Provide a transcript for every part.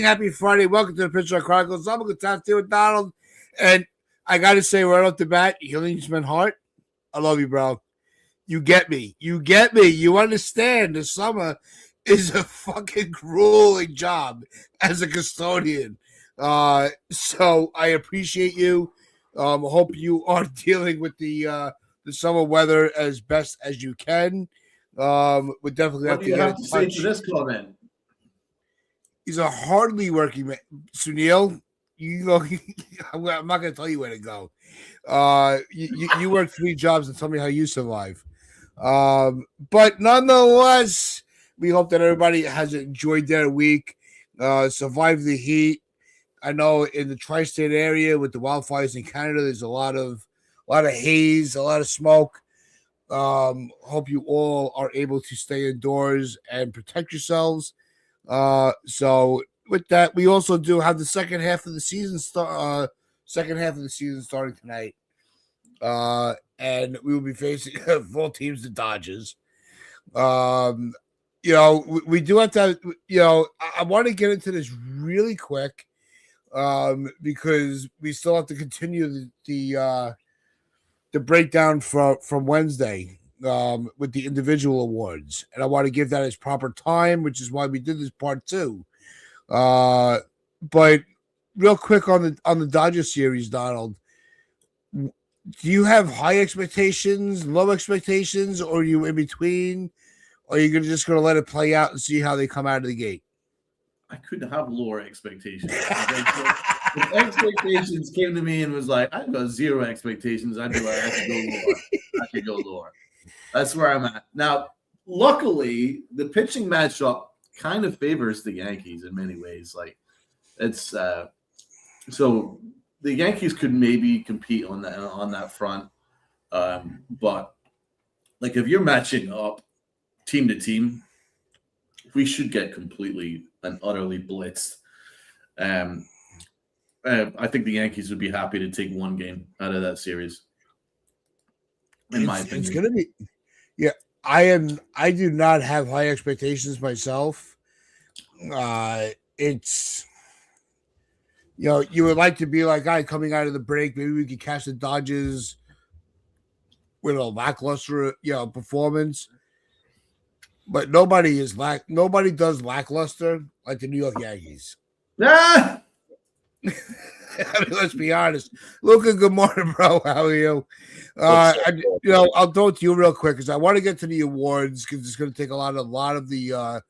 Happy Friday. Welcome to the Pitcher Chronicles. I'm going to talk to you with Donald. And I got to say right off the bat, Healingsman Hart, I love you, bro. You get me. You get me. You understand the summer is a fucking grueling job as a custodian. So I appreciate you. Hope you are dealing with the summer weather as best as you can. We definitely have to get in touch. Say to this comment? He's a hardly working man. Sunil, you go. I'm not going to tell you where to go. You work 3 jobs and tell me how you survive. But nonetheless, we hope that everybody has enjoyed their week, survived the heat. I know in the tri-state area with the wildfires in Canada, there's a lot of haze, a lot of smoke. Hope you all are able to stay indoors and protect yourselves. So with that, we also do have the second half of the season starting tonight. And we will be facing full teams, the Dodgers. We do have to, I want to get into this really quick, because we still have to continue the breakdown from Wednesday, with the individual awards, and I want to give that its proper time, which is why we did this part 2. But real quick on the Dodgers series, Donald, do you have high expectations, low expectations, or are you in between? Or are you just going to let it play out and see how they come out of the gate? I couldn't have lower expectations. If expectations came to me and was like, I've got 0 expectations, I'd be like, I should go lower. That's where I'm at. Now, luckily, the pitching matchup kind of favors the Yankees in many ways. Like, it's so the Yankees could maybe compete on that front. But like, if you're matching up team to team, we should get completely and utterly blitzed. I think the Yankees would be happy to take 1 game out of that series. In my opinion, it's going to be. Yeah, I do not have high expectations myself. It's, you would like to be like, coming out of the break, maybe we could catch the Dodgers with a lackluster, performance. But nobody does lackluster like the New York Yankees. Ah! I mean, let's be honest. Luca, good morning, bro. How are you? I'll throw it to you real quick because I want to get to the awards because it's going to take a lot of the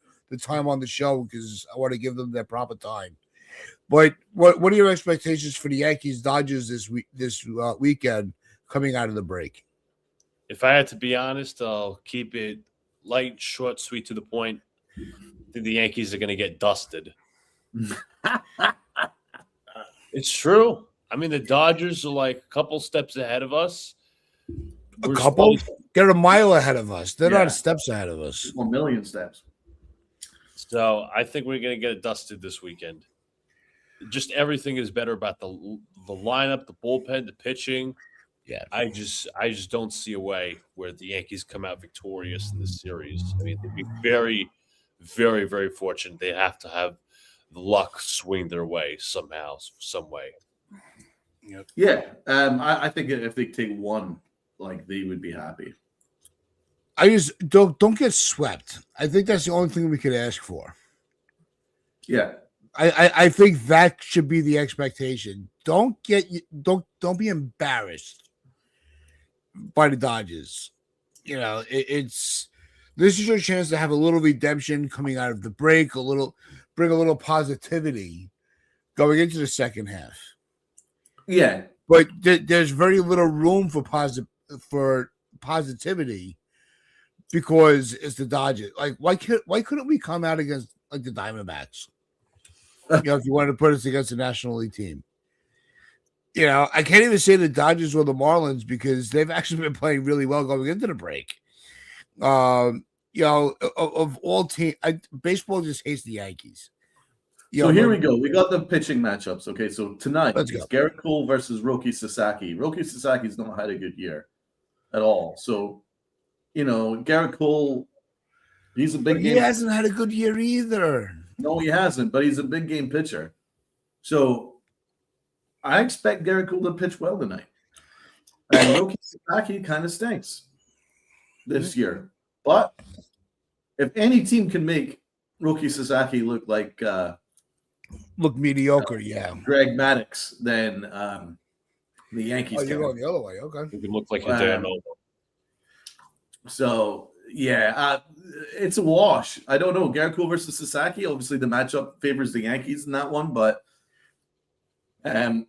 time on the show because I want to give them their proper time. But what are your expectations for the Yankees Dodgers this weekend coming out of the break? If I had to be honest, I'll keep it light, short, sweet, to the point. I think the Yankees are going to get dusted. It's true. I mean, the Dodgers are like a couple steps ahead of us. They're a mile ahead of us. They're not steps ahead of us. 1 million steps. So I think we're going to get it dusted this weekend. Just everything is better about the lineup, the bullpen, the pitching. Yeah, I just don't see a way where the Yankees come out victorious in this series. I mean, they'd be very, very, very fortunate. They have to have the luck swing their way somehow, some way. Yep. Yeah, I think if they take 1, like, they would be happy. I just don't get swept. I think that's the only thing we could ask for. Yeah, I think that should be the expectation. Don't be embarrassed by the Dodgers. This is your chance to have a little redemption coming out of the break, bring a little positivity going into the second half. Yeah, but there's very little room for positivity because it's the Dodgers. Like, why couldn't we come out against like the Diamondbacks? If you wanted to put us against a National League team. I can't even say the Dodgers or the Marlins because they've actually been playing really well going into the break. Of all teams, baseball just hates the Yankees. So here we go. We got the pitching matchups. Okay, so tonight Let's it's go. Garrett Cole versus Roki Sasaki. Roki Sasaki's not had a good year at all. So, Garrett Cole, he's a big He hasn't had a good year either. No, he hasn't, but he's a big game pitcher. So I expect Garrett Cole to pitch well tonight. And Roki Sasaki kind of stinks this year. But if any team can make Roki Sasaki look like Look mediocre, yeah. Greg Maddux, then the Yankees Oh, you're can. going the other way. Okay. You can look like Hideo Nomo. So, yeah, it's a wash. I don't know. Garrett Cole versus Sasaki. Obviously, the matchup favors the Yankees in that one, but I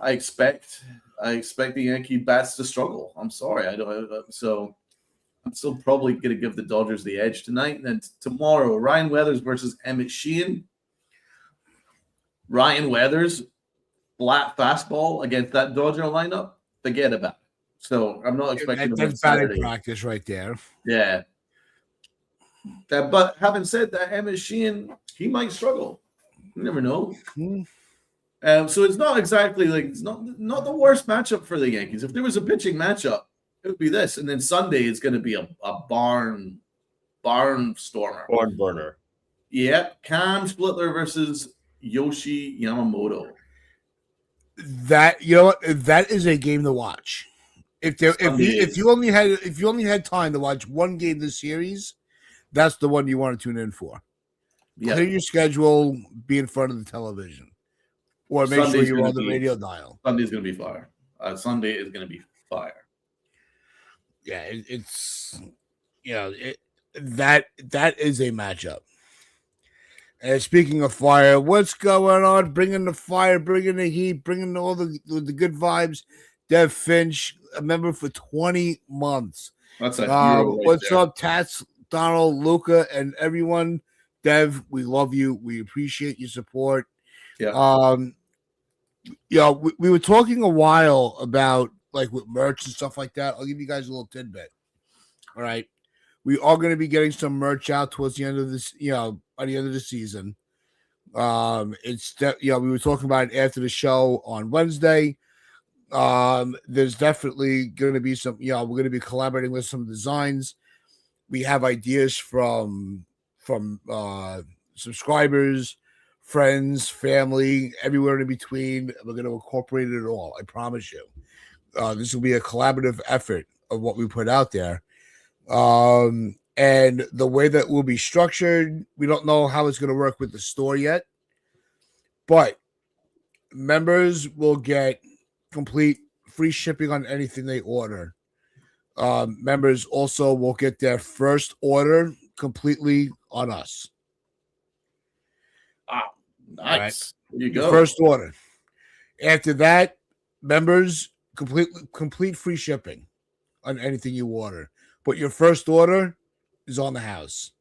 expect the Yankee bats to struggle. I'm sorry. I don't. So I'm still probably going to give the Dodgers the edge tonight. And then tomorrow, Ryan Weathers versus Emmett Sheehan. Ryan Weathers, flat fastball against that Dodger lineup. Forget about it. So I'm not expecting That's batting practice right there. Yeah. But having said that, Emmett Sheehan, he might struggle. You never know. So it's not exactly like it's not the worst matchup for the Yankees. If there was a pitching matchup, it would be this. And then Sunday is going to be a barn stormer. Barn burner. Yeah. Cam Splittler versus Yoshi Yamamoto. That that is a game to watch. If you only had time to watch one game this series, that's the one you want to tune in for. Yeah. Clear your schedule, be in front of the television, or make sure you're on the radio dial. Sunday's going to be fire. Sunday is going to be fire. Yeah, it's that is a matchup. And speaking of fire, what's going on? Bringing the fire, bringing the heat, bringing all the good vibes. Dev Finch, a member for 20 months. That's a hero what's up, Tats, Donald, Luca, and everyone? Dev, we love you. We appreciate your support. Yeah. We were talking a while about like with merch and stuff like that. I'll give you guys a little tidbit. All right. We are going to be getting some merch out towards the end of this, by the end of the season. We were talking about it after the show on Wednesday. There's definitely going to be some, we're going to be collaborating with some designs. We have ideas from subscribers, friends, family, everywhere in between. We're going to incorporate it all. I promise you. This will be a collaborative effort of what we put out there. And the way that will be structured, we don't know how it's going to work with the store yet, but members will get complete free shipping on anything they order. Members also will get their first order completely on us. Nice. Right. There you go. First order. After that, members complete free shipping on anything you order. But your first order is on the house.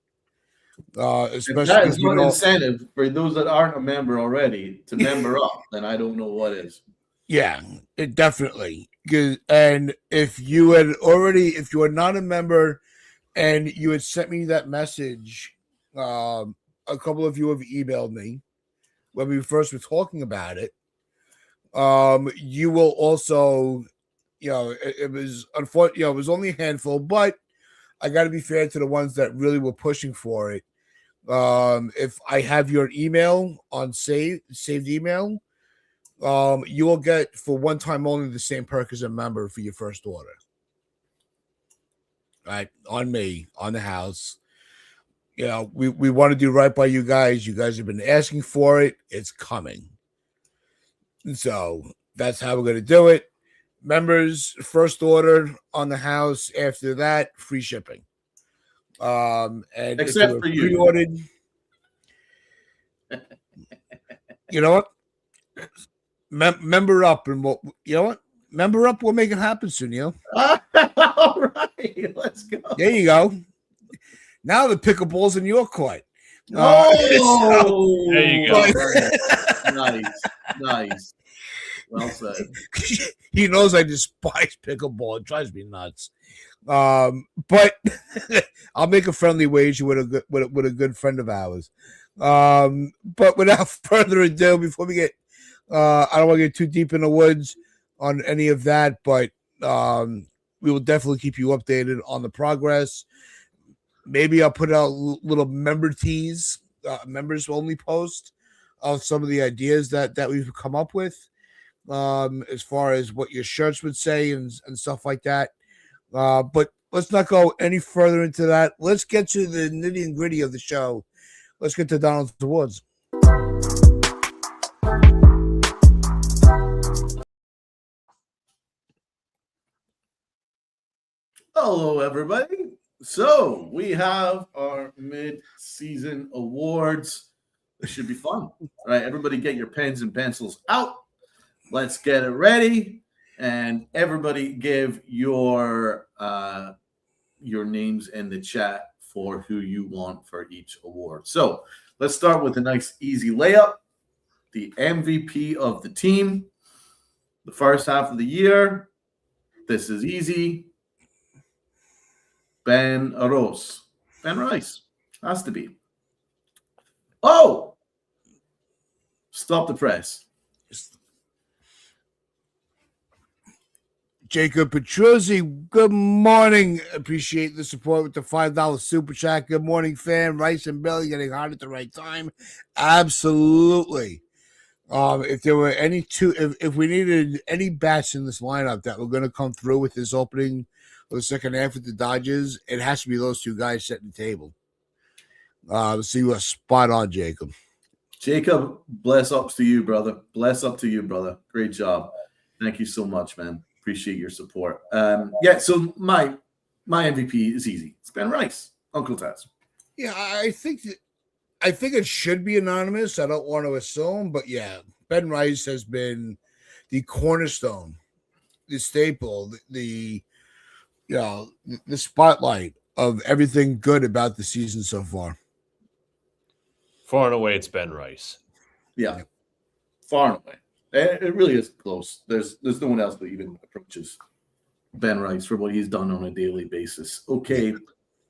Especially that is one incentive for those that aren't a member already to member up. Then I don't know what is. Yeah, it definitely. And if you are not a member and you had sent me that message, a couple of you have emailed me when we first were talking about it. You will also, it was unfortunate, it was only a handful, but I got to be fair to the ones that really were pushing for it. If I have your email on saved email, you will get for one time only the same perk as a member for your first order. Right, on me, on the house. We want to do right by you guys. You guys have been asking for it. It's coming. So that's how we're going to do it. Members, first order on the house. After that, free shipping. And except for you. Pre-ordered, you know what? Member up, and member up. We'll make it happen soon, All right, let's go. There you go. Now the pickleball's in your court. Oh, there you go. Nice. Well said. He knows I despise pickleball. It drives me nuts. But I'll make a friendly wager with a good friend of ours. But without further ado, before we get, I don't want to get too deep in the woods on any of that, but we will definitely keep you updated on the progress. Maybe I'll put out little member teas members only post of some of the ideas that we've come up with, as far as what your shirts would say and stuff like that. But let's not go any further into that. Let's get to the nitty and gritty of the show. Let's get to Donald's Awards. Hello, everybody. So we have our mid-season awards. This should be fun. All right, everybody get your pens and pencils out. Let's get it ready. And everybody give your names in the chat for who you want for each award. So let's start with a nice easy layup. The MVP of the team. The first half of the year. This is easy. Ben Rice. Has to be. Oh! Stop the press. Jacob Petruzzi, good morning. Appreciate the support with the $5 super chat. Good morning, fam. Rice and Billy getting hot at the right time. Absolutely. If there were if we needed any bats in this lineup that were going to come through with this opening or the second half with the Dodgers, it has to be those two guys setting the table. So you are spot on, Jacob. Jacob, bless up to you, brother. Bless up to you, brother. Great job. Thank you so much, man. Appreciate your support. So my MVP is easy. It's Ben Rice, Uncle Taz. Yeah, I think it should be anonymous. I don't want to assume, but yeah, Ben Rice has been the cornerstone, the staple, the spotlight of everything good about the season so far. Far and away, it's Ben Rice. Yeah, far and away. It really is close. There's no one else that even approaches Ben Rice for what he's done on a daily basis. Okay,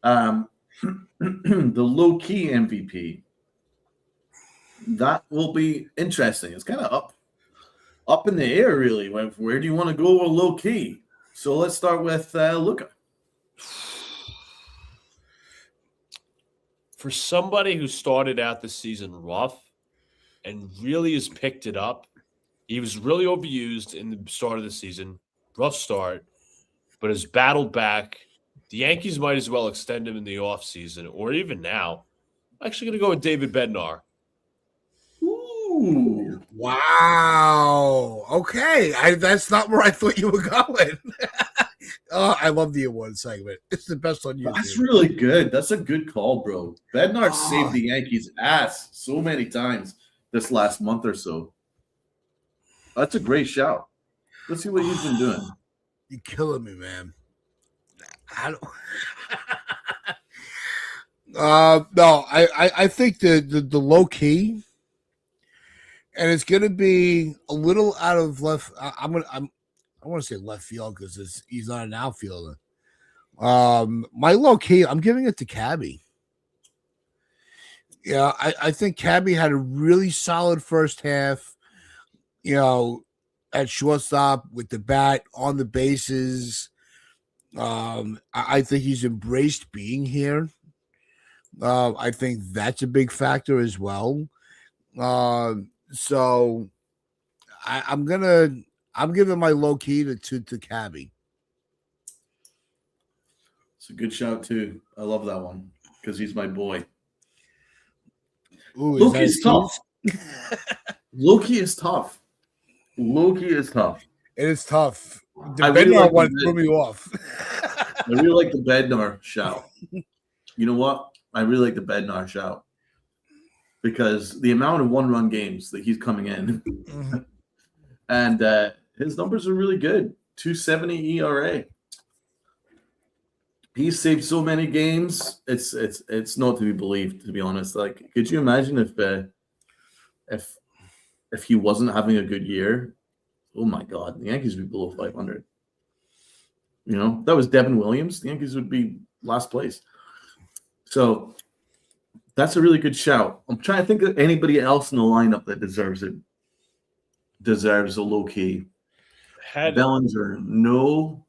the low-key MVP. That will be interesting. It's kind of up in the air, really. Where do you want to go with low-key? So let's start with Luka. For somebody who started out the season rough and really has picked it up, he was really overused in the start of the season. Rough start, but has battled back. The Yankees might as well extend him in the offseason or even now. I'm actually going to go with David Bednar. Ooh. Wow. Okay. That's not where I thought you were going. I love the award segment. It's the best on YouTube. That's really good. That's a good call, bro. Bednar saved the Yankees' ass so many times this last month or so. That's a great shout. Let's see what he's been doing. You're killing me, man. I don't. No, I think the low key, and it's gonna be a little out of left. I want to say left field because he's not an outfielder. My low key, I'm giving it to Cabby. Yeah, I think Cabby had a really solid first half. At shortstop with the bat on the bases. I think he's embraced being here. I think that's a big factor as well. So I'm giving my low key to Cabby. It's a good shout too. I love that one because he's my boy. Loki is tough. Loki is tough. Loki is tough. It is tough. The I Bednar really like one threw me off. I really like the Bednar shout. You know what? I really like the Bednar shout because the amount of one-run games that he's coming in, and his numbers are really good. 2.70 ERA. He's saved so many games. It's not to be believed, to be honest. Like, could you imagine if he wasn't having a good year? Oh my God, the Yankees would be below 500. That was Devin Williams. The Yankees would be last place. So that's a really good shout. I'm trying to think of anybody else in the lineup that deserves it. Deserves a low key. Bellinger, no.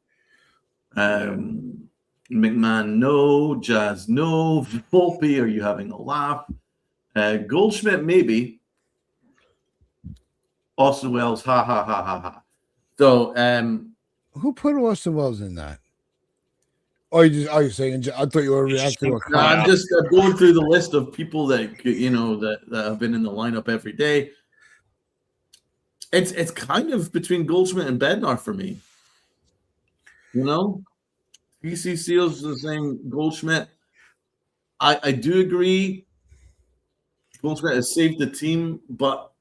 McMahon, no. Jazz, no. Volpe, are you having a laugh? Goldschmidt, maybe. Austin Wells, ha ha ha ha ha. So, Who put Austin Wells in that? Oh, you're saying? I thought you were reacting to a no, I'm comment. just going through the list of people that that have been in the lineup every day. It's kind of between Goldschmidt and Bednar for me. PC Seals the same. Goldschmidt. I do agree. Goldschmidt has saved the team, but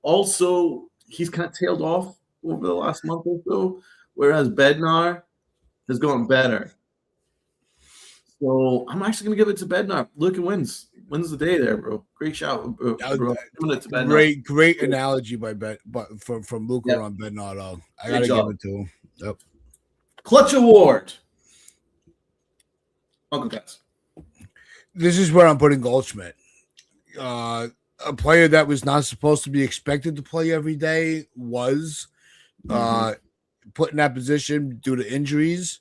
also he's kind of tailed off over the last month or so, whereas Bednar has gotten better. So I'm actually going to give it to Bednar. Luka wins the day there, bro. Great shout, bro. Giving it to Bednar. Great analogy by from Luca on Bednar. I got to give it to him. Yep. Clutch Award. Uncle Cass. This is where I'm putting Goldschmidt. A player that was not supposed to be expected to play every day was put in that position due to injuries.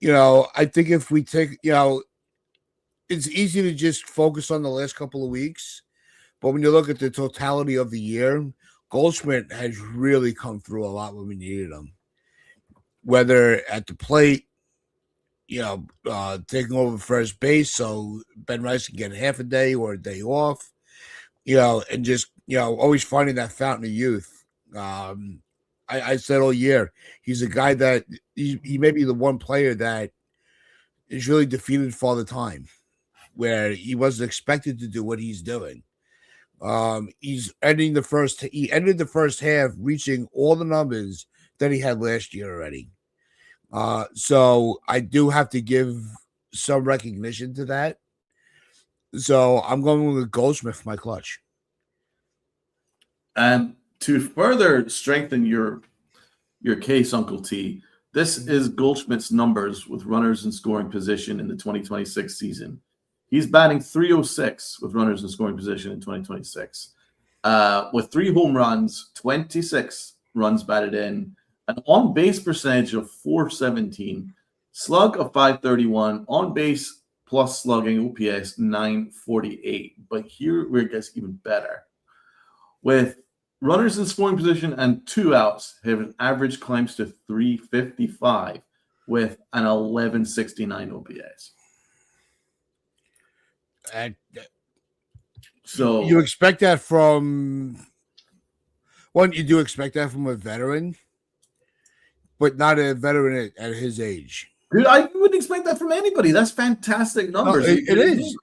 I think if we take, it's easy to just focus on the last couple of weeks, but when you look at the totality of the year, Goldschmidt has really come through a lot when we needed him. Whether at the plate, taking over first base so Ben Rice can get half a day or a day off, and just, always finding that fountain of youth. I said all year, he's a guy that he may be the one player that is really defeated for the time, where he wasn't expected to do what he's doing. He ended the first half reaching all the numbers that he had last year already. So I do have to give some recognition to that. So I'm going with Goldschmidt for my clutch. And to further strengthen your case, Uncle T, this is Goldschmidt's numbers with runners in scoring position in the 2026 season. He's batting .306 with runners in scoring position in 2026. With 3 home runs, 26 runs batted in, an on-base percentage of .417, slug of .531, on-base plus slugging OPS .948. But here where it gets even better. With runners in scoring position and 2 outs, his average climbs to .355 with an .1169 OPS. So you expect that from one. You do expect that from a veteran, but not a veteran at his age. Dude, I wouldn't expect that from anybody. That's fantastic numbers. No, it is,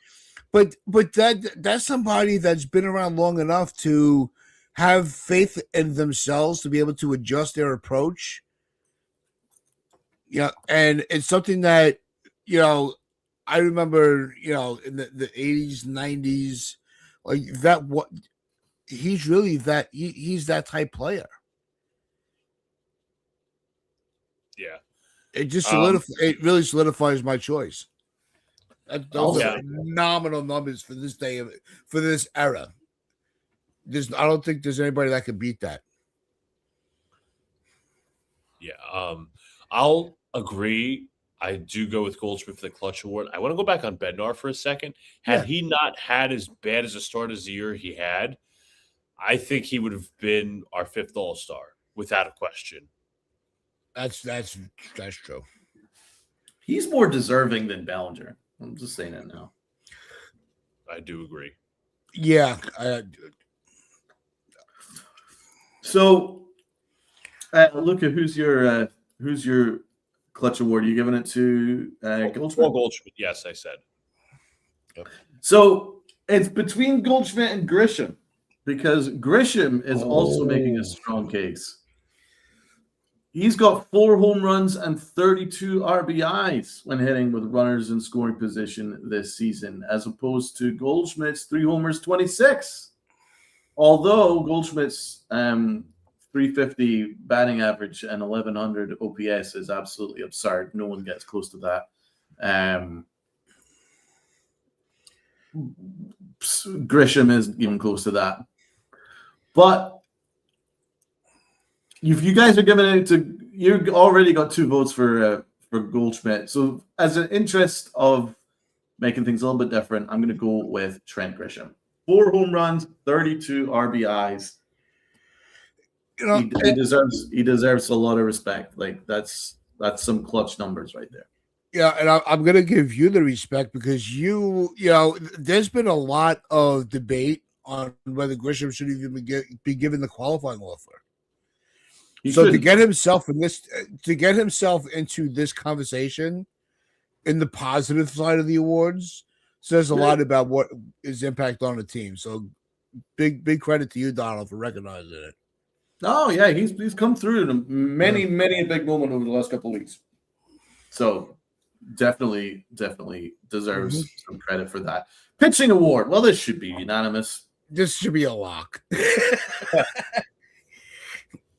but that's somebody that's been around long enough to have faith in themselves to be able to adjust their approach. And it's something that I remember, in the 80s, 90s, like that. What he's really that he's that type player. Yeah, it just it really solidifies my choice. Those are phenomenal numbers for this day for this era. I don't think there's anybody that can beat that. Yeah, I'll agree. I do go with Goldschmidt for the clutch award. I want to go back on Bednar for a second. Had he not had as bad as a start as the year he had, I think he would have been our 5th All-Star without a question. That's true. He's more deserving than Bellinger. I'm just saying that now. I do agree. Yeah. So, Luca, who's your clutch award? Are you giving it to Goldschmidt? Goldschmidt, yes, I said. Yep. So it's between Goldschmidt and Grisham, because Grisham is also making a strong case. He's got 4 home runs and 32 RBIs when hitting with runners in scoring position this season, as opposed to Goldschmidt's 3 homers, 26. Although Goldschmidt's 350 batting average and 1100 OPS is absolutely absurd. No one gets close to that. Grisham isn't even close to that. But if you guys are giving it to, you already got 2 votes for Goldschmidt. So as an interest of making things a little bit different, I'm going to go with Trent Grisham. 4 home runs, 32 RBIs. You know, He deserves a lot of respect. Like that's some clutch numbers right there. yeah, and I'm going to give you the respect because you know, there's been a lot of debate on whether Grisham should even be given the qualifying offer. He So to shouldn't. get himself into this conversation in the positive side of the awards says a lot about what his impact on the team. So big credit to you, Donald, for recognizing it. Oh yeah, he's come through in many a big moment over the last couple of weeks. So definitely deserves some credit for that. Pitching award. Well, this should be unanimous. This should be a lock.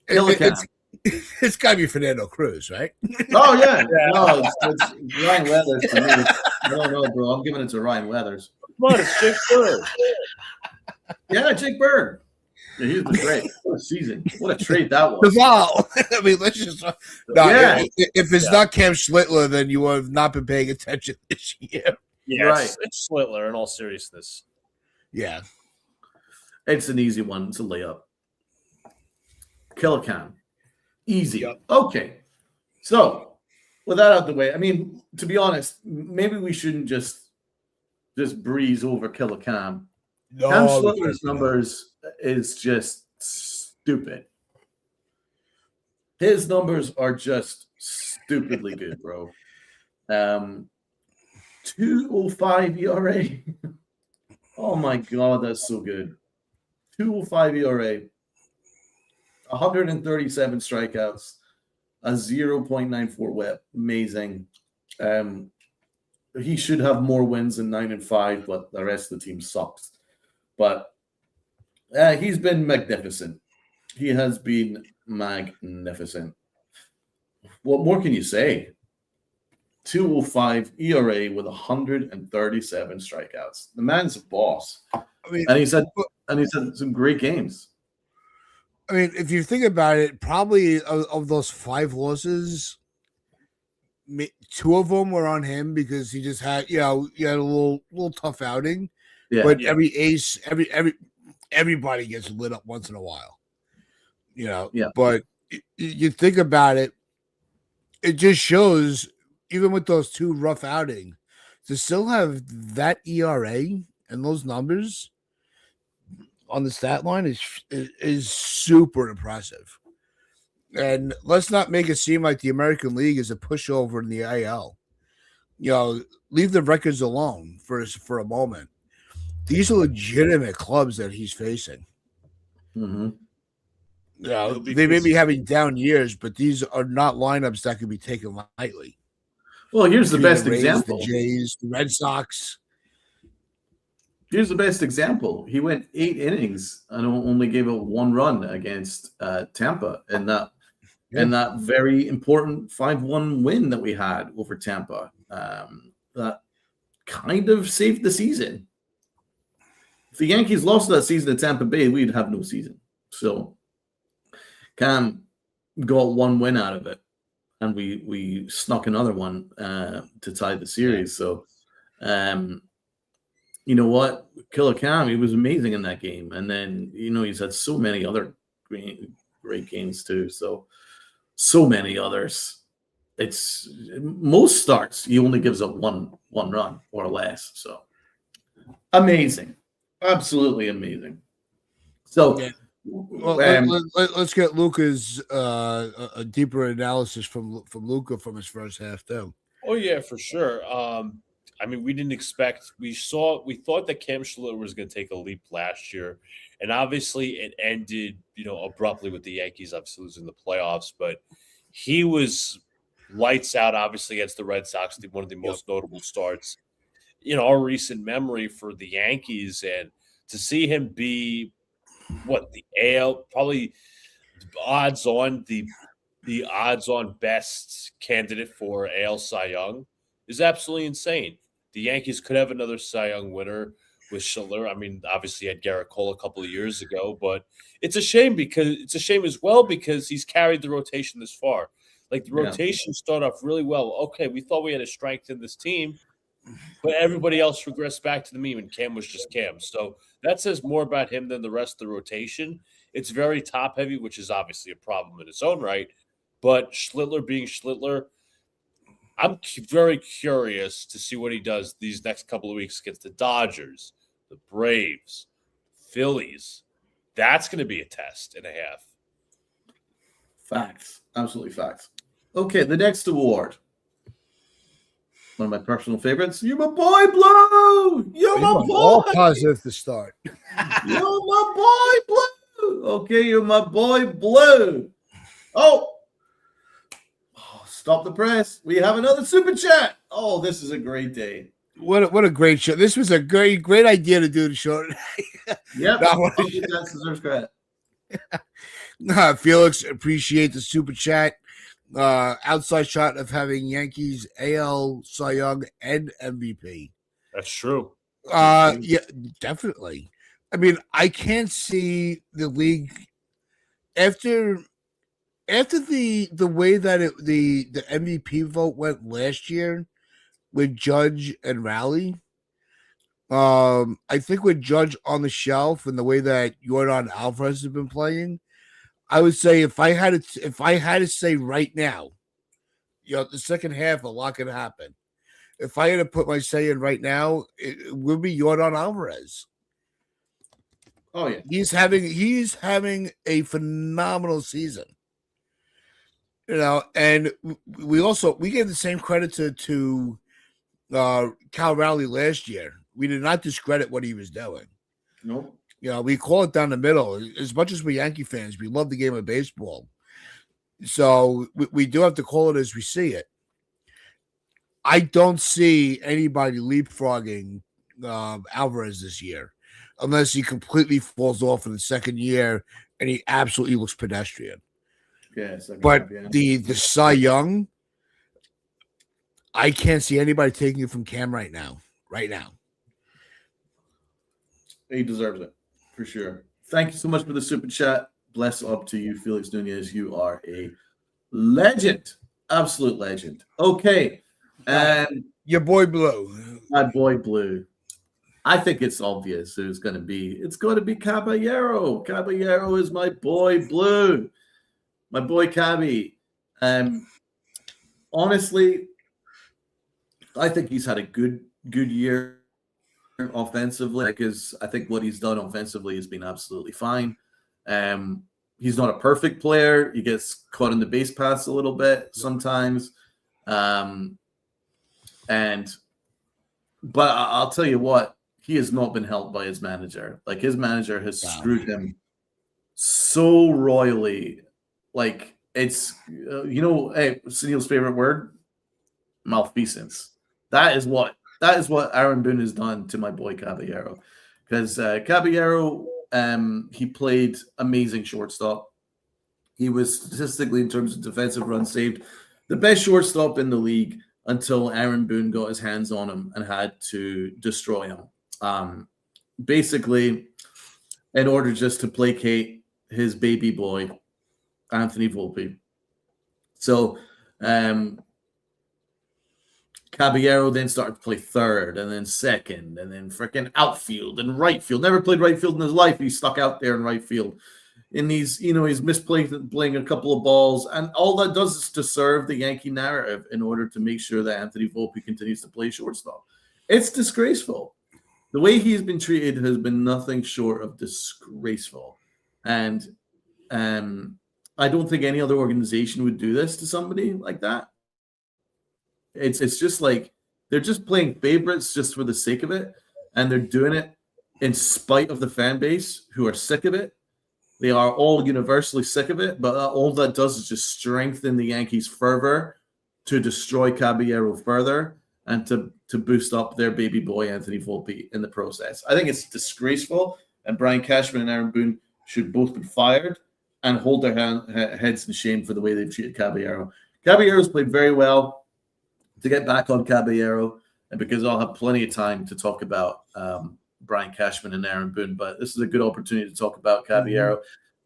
It's got to be Fernando Cruz, right? Oh yeah, no, it's Ryan Weathers for me. I don't know, bro. I'm giving it to Ryan Weathers. Come on, it's Jake Bird. Yeah, Jake Bird. Yeah, he's been great. What a season. What a trade that was. Wow. I mean, let's just if it's not Cam Schlittler, then you have not been paying attention this year. Yeah, right. It's Schlittler in all seriousness. Yeah. It's an easy one. It's a layup. Killican. Easy. Yep. Okay. So, with that out of the way, I mean, to be honest, maybe we shouldn't just breeze over Killican. No, Cam Schlittler's numbers is just stupid. His numbers are just stupidly good, bro. 2.05 ERA. Oh my god, that's so good. 2.05 ERA. 137 strikeouts, a 0.94 WHIP. Amazing. He should have more wins than 9-5, but the rest of the team sucks. But he's been magnificent. He has been magnificent. What more can you say? 2.05 ERA with 137 strikeouts. The man's a boss. I mean, and he's had some great games. I mean, if you think about it, probably of those 5 losses, 2 of them were on him because he just had, he had a little tough outing. Yeah, but everybody gets lit up once in a while, Yeah. But you think about it, it just shows, even with those 2 rough outings, to still have that ERA and those numbers on the stat line is super impressive. And let's not make it seem like the American League is a pushover in the AL. Leave the records alone for a moment. These are legitimate clubs that he's facing. Mm-hmm. They may be having down years, but these are not lineups that can be taken lightly. Well, here's the best example. The Jays, the Red Sox. Here's the best example. He went 8 innings and only gave up 1 run against Tampa in that very important 5-1 win that we had over Tampa. That kind of saved the season. If the Yankees lost that season at Tampa Bay, we'd have no season. So Cam got 1 win out of it, and we snuck another one to tie the series. So you know what? Killican, he was amazing in that game. And then, he's had so many other great games too. So many others. It's most starts, he only gives up one run or less. So amazing. Absolutely amazing. So let's get Luca's a deeper analysis from Luca from his first half too. Oh yeah, for sure. I mean, we didn't expect. We thought that Cam Schlittler was going to take a leap last year, and obviously it ended, abruptly with the Yankees obviously losing the playoffs. But he was lights out, obviously against the Red Sox, one of the most notable starts in our recent memory for the Yankees, and to see him be the AL probably odds on best candidate for AL Cy Young is absolutely insane. The Yankees could have another Cy Young winner with Schlittler. I mean, obviously had Garrett Cole a couple of years ago, but it's a shame as well because he's carried the rotation this far. Like the rotation started off really well. Okay, we thought we had a strength in this team, but everybody else regressed back to the mean, and Cam was just Cam. So that says more about him than the rest of the rotation. It's very top heavy, which is obviously a problem in its own right. But Schlittler being Schlittler, I'm very curious to see what he does these next couple of weeks against the Dodgers, the Braves, Phillies. That's going to be a test and a half. Facts. Absolutely facts. Okay, the next award. One of my personal favorites. You're my boy, Blue! You're my boy! All positive to start. You're my boy, Blue! Okay, you're my boy, Blue. Oh, stop the press. We have another super chat. Oh, this is a great day. What a great show. This was a great idea to do the show today. Yep. That deserves credit. Felix, appreciate the super chat. Outside shot of having Yankees AL Cy Young and MVP. That's true. Yeah, definitely. I mean, I can't see the league after the way that the MVP vote went last year with Judge and Raleigh. I think with Judge on the shelf and the way that Yordan Alvarez has been playing, I would say if I had to say right now, the second half, a lot can happen. If I had to put my say in right now, it would be Yordan Alvarez. Oh yeah, he's having a phenomenal season. And we gave the same credit to Cal Raleigh last year. We did not discredit what he was doing. Nope. We call it down the middle. As much as we're Yankee fans, we love the game of baseball. So we do have to call it as we see it. I don't see anybody leapfrogging Alvarez this year unless he completely falls off in the second year and he absolutely looks pedestrian. Yes, but the Cy Young, I can't see anybody taking it from Cam right now. He deserves it for sure. Thank you so much for the super chat. Bless up to you, Felix Nunez. You are a legend, absolute legend. Okay, and your boy Blue, my boy Blue. I think it's obvious who it's going to be. It's going to be Caballero. Caballero is my boy Blue, my boy Cabby. Honestly, I think he's had a good year offensively, because I think what he's done offensively has been absolutely fine. He's not a perfect player. He gets caught in the base paths a little bit sometimes. But I'll tell you what, he has not been helped by his manager. Like, his manager has screwed him so royally. Like, it's, Sunil's favorite word, malfeasance. That is what Aaron Boone has done to my boy Caballero. Because Caballero, he played amazing shortstop. He was statistically, in terms of defensive runs saved, the best shortstop in the league until Aaron Boone got his hands on him and had to destroy him. Basically, in order just to placate his baby boy, Anthony Volpe. So, Caballero then started to play third and then second and then freaking outfield and right field. Never played right field in his life. He's stuck out there in right field. And he's misplaying a couple of balls. And all that does is to serve the Yankee narrative in order to make sure that Anthony Volpe continues to play shortstop. It's disgraceful. The way he's been treated has been nothing short of disgraceful. And I don't think any other organization would do this to somebody like that. It's just like they're just playing favorites just for the sake of it, and they're doing it in spite of the fan base who are sick of it. They are all universally sick of it, but all that does is just strengthen the Yankees' fervor to destroy Caballero further and to boost up their baby boy Anthony Volpe in the process. I think it's disgraceful, and Brian Cashman and Aaron Boone should both be fired and hold their heads in shame for the way they've treated Caballero. Caballero's played very well. To get back on Caballero, and because I'll have plenty of time to talk about Brian Cashman and Aaron Boone, but this is a good opportunity to talk about Caballero.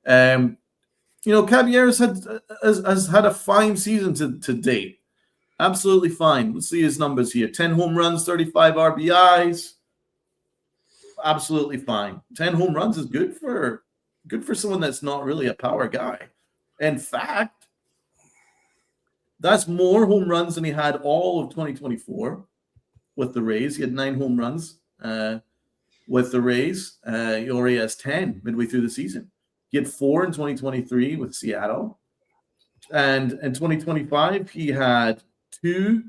Caballero has had a fine season to date. Absolutely fine. Let's see his numbers here. 10 home runs, 35 RBIs. absolutely fine. 10 home runs is good for someone that's not really a power guy. In fact, that's more home runs than he had all of 2024 with the Rays. He had 9 home runs with the Rays. He already has 10 midway through the season. He had 4 in 2023 with Seattle. And in 2025, he had 2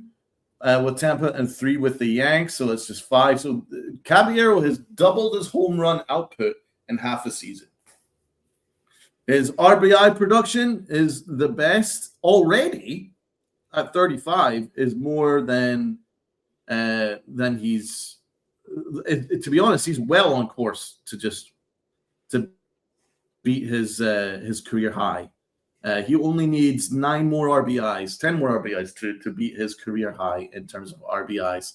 with Tampa and 3 with the Yanks. So that's just 5. So Caballero has doubled his home run output in half a season. His RBI production is the best already at 35, is more than he's. To be honest, he's well on course to beat his career high. He only needs 9 more RBIs, 10 more RBIs to beat his career high in terms of RBIs.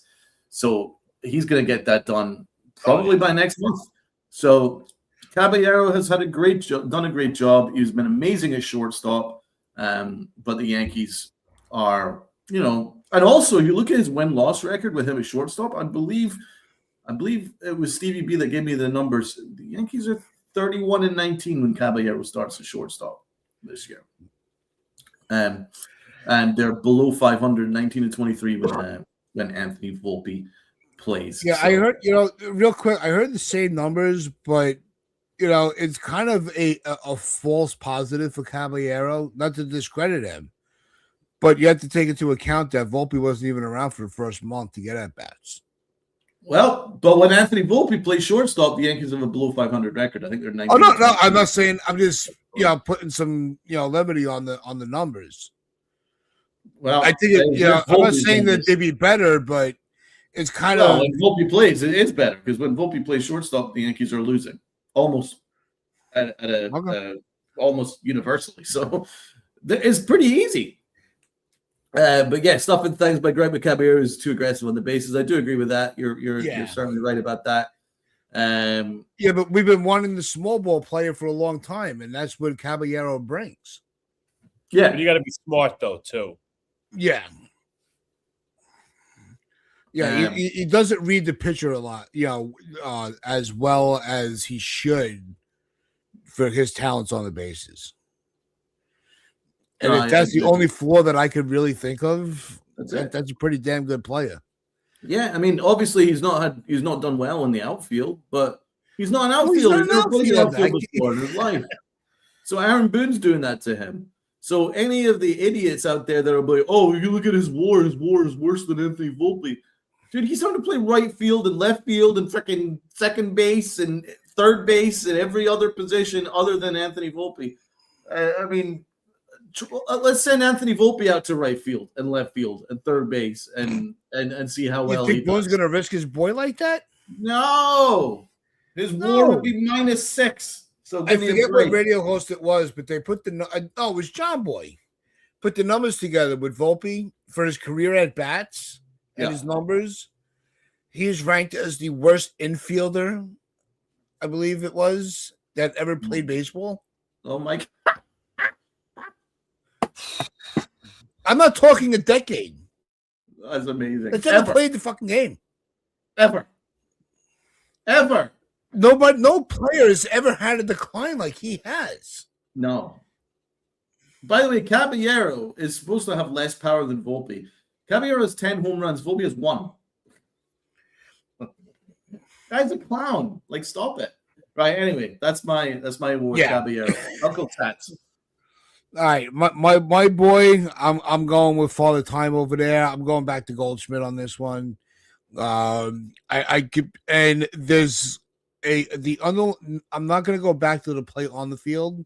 So he's going to get that done probably by next month. So Caballero has had done a great job. He's been amazing at shortstop. But the Yankees are, and also you look at his win-loss record with him at shortstop. I believe it was Stevie B that gave me the numbers. The Yankees are 31-19 when Caballero starts at shortstop this year. And they're below 500, 19-23 when Anthony Volpe plays. Yeah, so. I heard, real quick, I heard the same numbers, but it's kind of a false positive for Caballero, not to discredit him, but you have to take into account that Volpe wasn't even around for the first month to get at bats. Well, but when Anthony Volpe plays shortstop, the Yankees have a below 500 record. I think they're 19. Oh no, I'm not saying. I'm just putting some levity on the numbers. Well, I think I'm not saying that they'd be better, but it's kind of when Volpe plays, it is better because when Volpe plays shortstop, the Yankees are losing almost almost universally. So it's pretty easy. But yeah, stuffing things by Greg Caballero is too aggressive on the bases. I do agree with that. You're certainly right about that. Yeah, but we've been wanting the small ball player for a long time, and that's what Caballero brings. Yeah, but you got to be smart though too. Yeah, he doesn't read the pitcher a lot, as well as he should for his talents on the bases. And if that's the only flaw that I could really think of, that's a pretty damn good player. Yeah, I mean, obviously he's not done well in the outfield, but he's not an outfielder. He's never played outfield before in his life. So Aaron Boone's doing that to him. So any of the idiots out there that are like, "Oh, you look at his WAR is worse than Anthony Volpe." Dude, he's having to play right field and left field and freaking second base and third base and every other position other than Anthony Volpe. I mean, let's send Anthony Volpe out to right field and left field and third base and see how well he does. Boone's going to risk his boy like that? No. His WAR would be -6. So I forget what radio host it was, but they put it was John Boy. Put the numbers together with Volpe for his career at bats and his numbers. He is ranked as the worst infielder, I believe it was, that ever played baseball. Oh my God. I'm not talking a decade. That's amazing. That's never played the fucking game. Ever. No player has ever had a decline like he has. No. By the way, Caballero is supposed to have less power than Volpe. Caballero has 10 home runs. Volpe has 1. Guy's a clown. Like, stop it. Right. Anyway, that's my award, Caballero. Uncle Tats. All right, my boy, I'm going with Father Time over there. I'm going back to Goldschmidt on this one. I keep, and there's I'm not going to go back to the play on the field.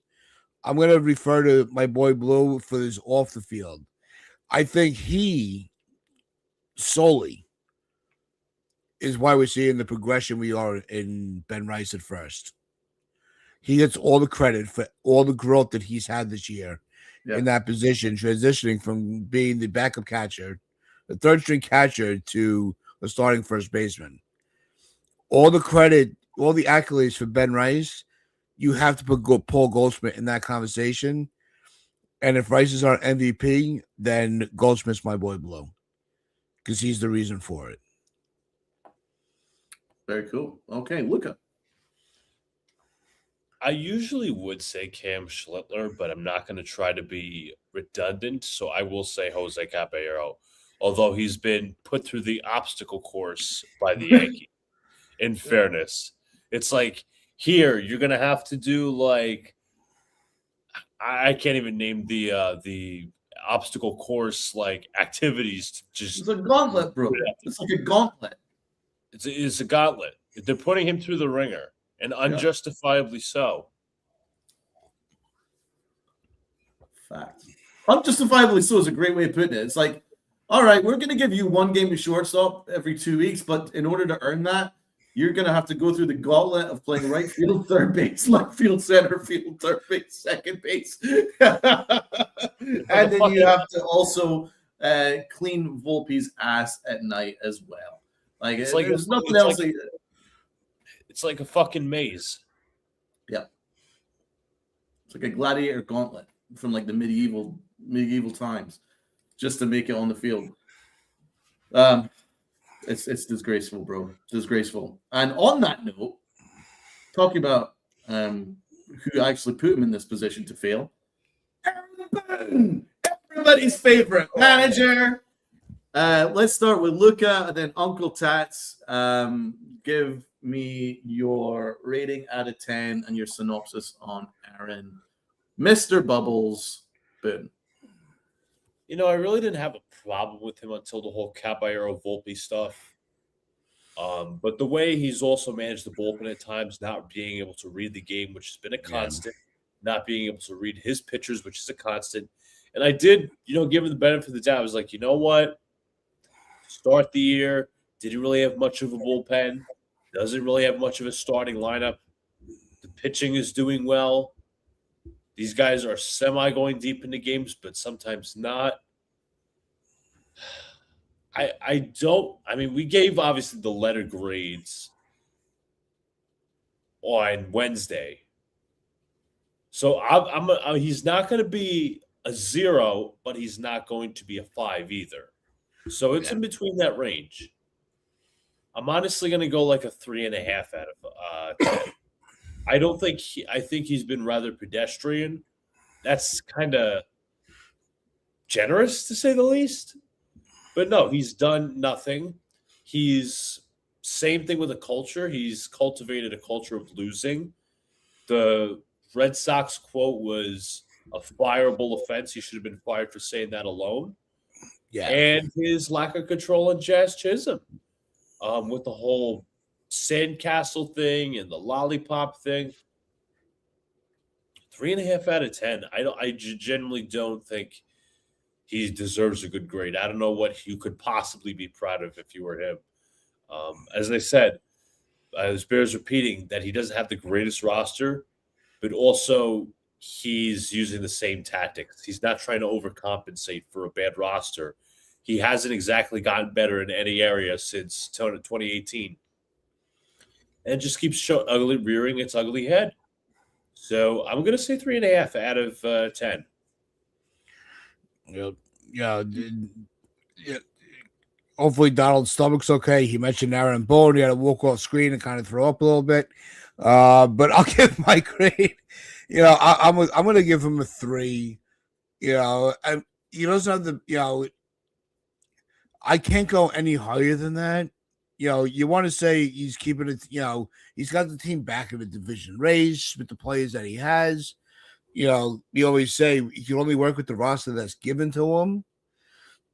I'm going to refer to my boy Blue for this off the field. I think he solely is why we're seeing the progression we are in Ben Rice at first. He gets all the credit for all the growth that he's had this year in that position, transitioning from being the backup catcher, the third string catcher, to the starting first baseman. All the credit, all the accolades for Ben Rice, you have to put Paul Goldschmidt in that conversation. And if Rice is our MVP, then Goldschmidt's my boy Blue, because he's the reason for it. Very cool. Okay, Luca. I usually would say Cam Schlittler, but I'm not going to try to be redundant. So I will say Jose Caballero, although he's been put through the obstacle course by the Yankees. In fairness, it's like here you're going to have to do like I can't even name the obstacle course like activities to just It's a gauntlet, bro. It's like a gauntlet. it's a gauntlet. They're putting him through the ringer, and unjustifiably so. Fact. Unjustifiably so is a great way of putting it. It's like, all right, we're going to give you one game to shortstop every 2 weeks, but in order to earn that, you're going to have to go through the gauntlet of playing right field, third base, left field, center field, third base, second base. And then you have to also clean Volpe's ass at night as well. Like, there's nothing else. It's like a fucking maze. Yeah. It's like a gladiator gauntlet from like the medieval times just to make it on the field. It's disgraceful, bro. Disgraceful. And on that note, talking about who actually put him in this position to fail, Aaron Boone, everybody's favorite manager. Let's start with Luca and then Uncle Tats. Give me your rating out of 10 and your synopsis on Aaron, Mr. Bubbles Boone. You know, I really didn't have a problem with him until the whole Caballero Volpe stuff. But the way he's also managed the bullpen at times, not being able to read the game, which has been a constant, not being able to read his pitchers, which is a constant. And I did, give him the benefit of the doubt. I was like, you know what? Start the year, didn't really have much of a bullpen, doesn't really have much of a starting lineup. The pitching is doing well. These guys are semi going deep into games, but sometimes not. We gave obviously the letter grades on Wednesday. So he's not going to be a 0, but he's not going to be a 5 either. So it's in between that range. I'm honestly going to go like a 3.5 out of 10. I think he's been rather pedestrian. That's kind of generous to say the least. But no, he's done nothing. He's same thing with a culture. He's cultivated a culture of losing. The Red Sox quote was a fireable offense. He should have been fired for saying that alone. Yeah. And his lack of control on Jazz Chisholm with the whole sandcastle thing and the lollipop thing. 3.5 out of 10. I genuinely don't think he deserves a good grade. I don't know what you could possibly be proud of if you were him. As I said, this bears repeating that he doesn't have the greatest roster, but also he's using the same tactics. He's not trying to overcompensate for a bad roster. He hasn't exactly gotten better in any area since 2018. And it just keeps rearing its ugly head. So I'm going to say 3.5 out of 10. Yeah. Hopefully Donald's stomach's okay. He mentioned Aaron Boone. He had to walk off screen and kind of throw up a little bit. But I'll give my grade. I'm going to give him a 3. He doesn't have the. I can't go any higher than that. You want to say he's keeping it. He's got the team back in the division race with the players that he has. We always say he can only work with the roster that's given to him.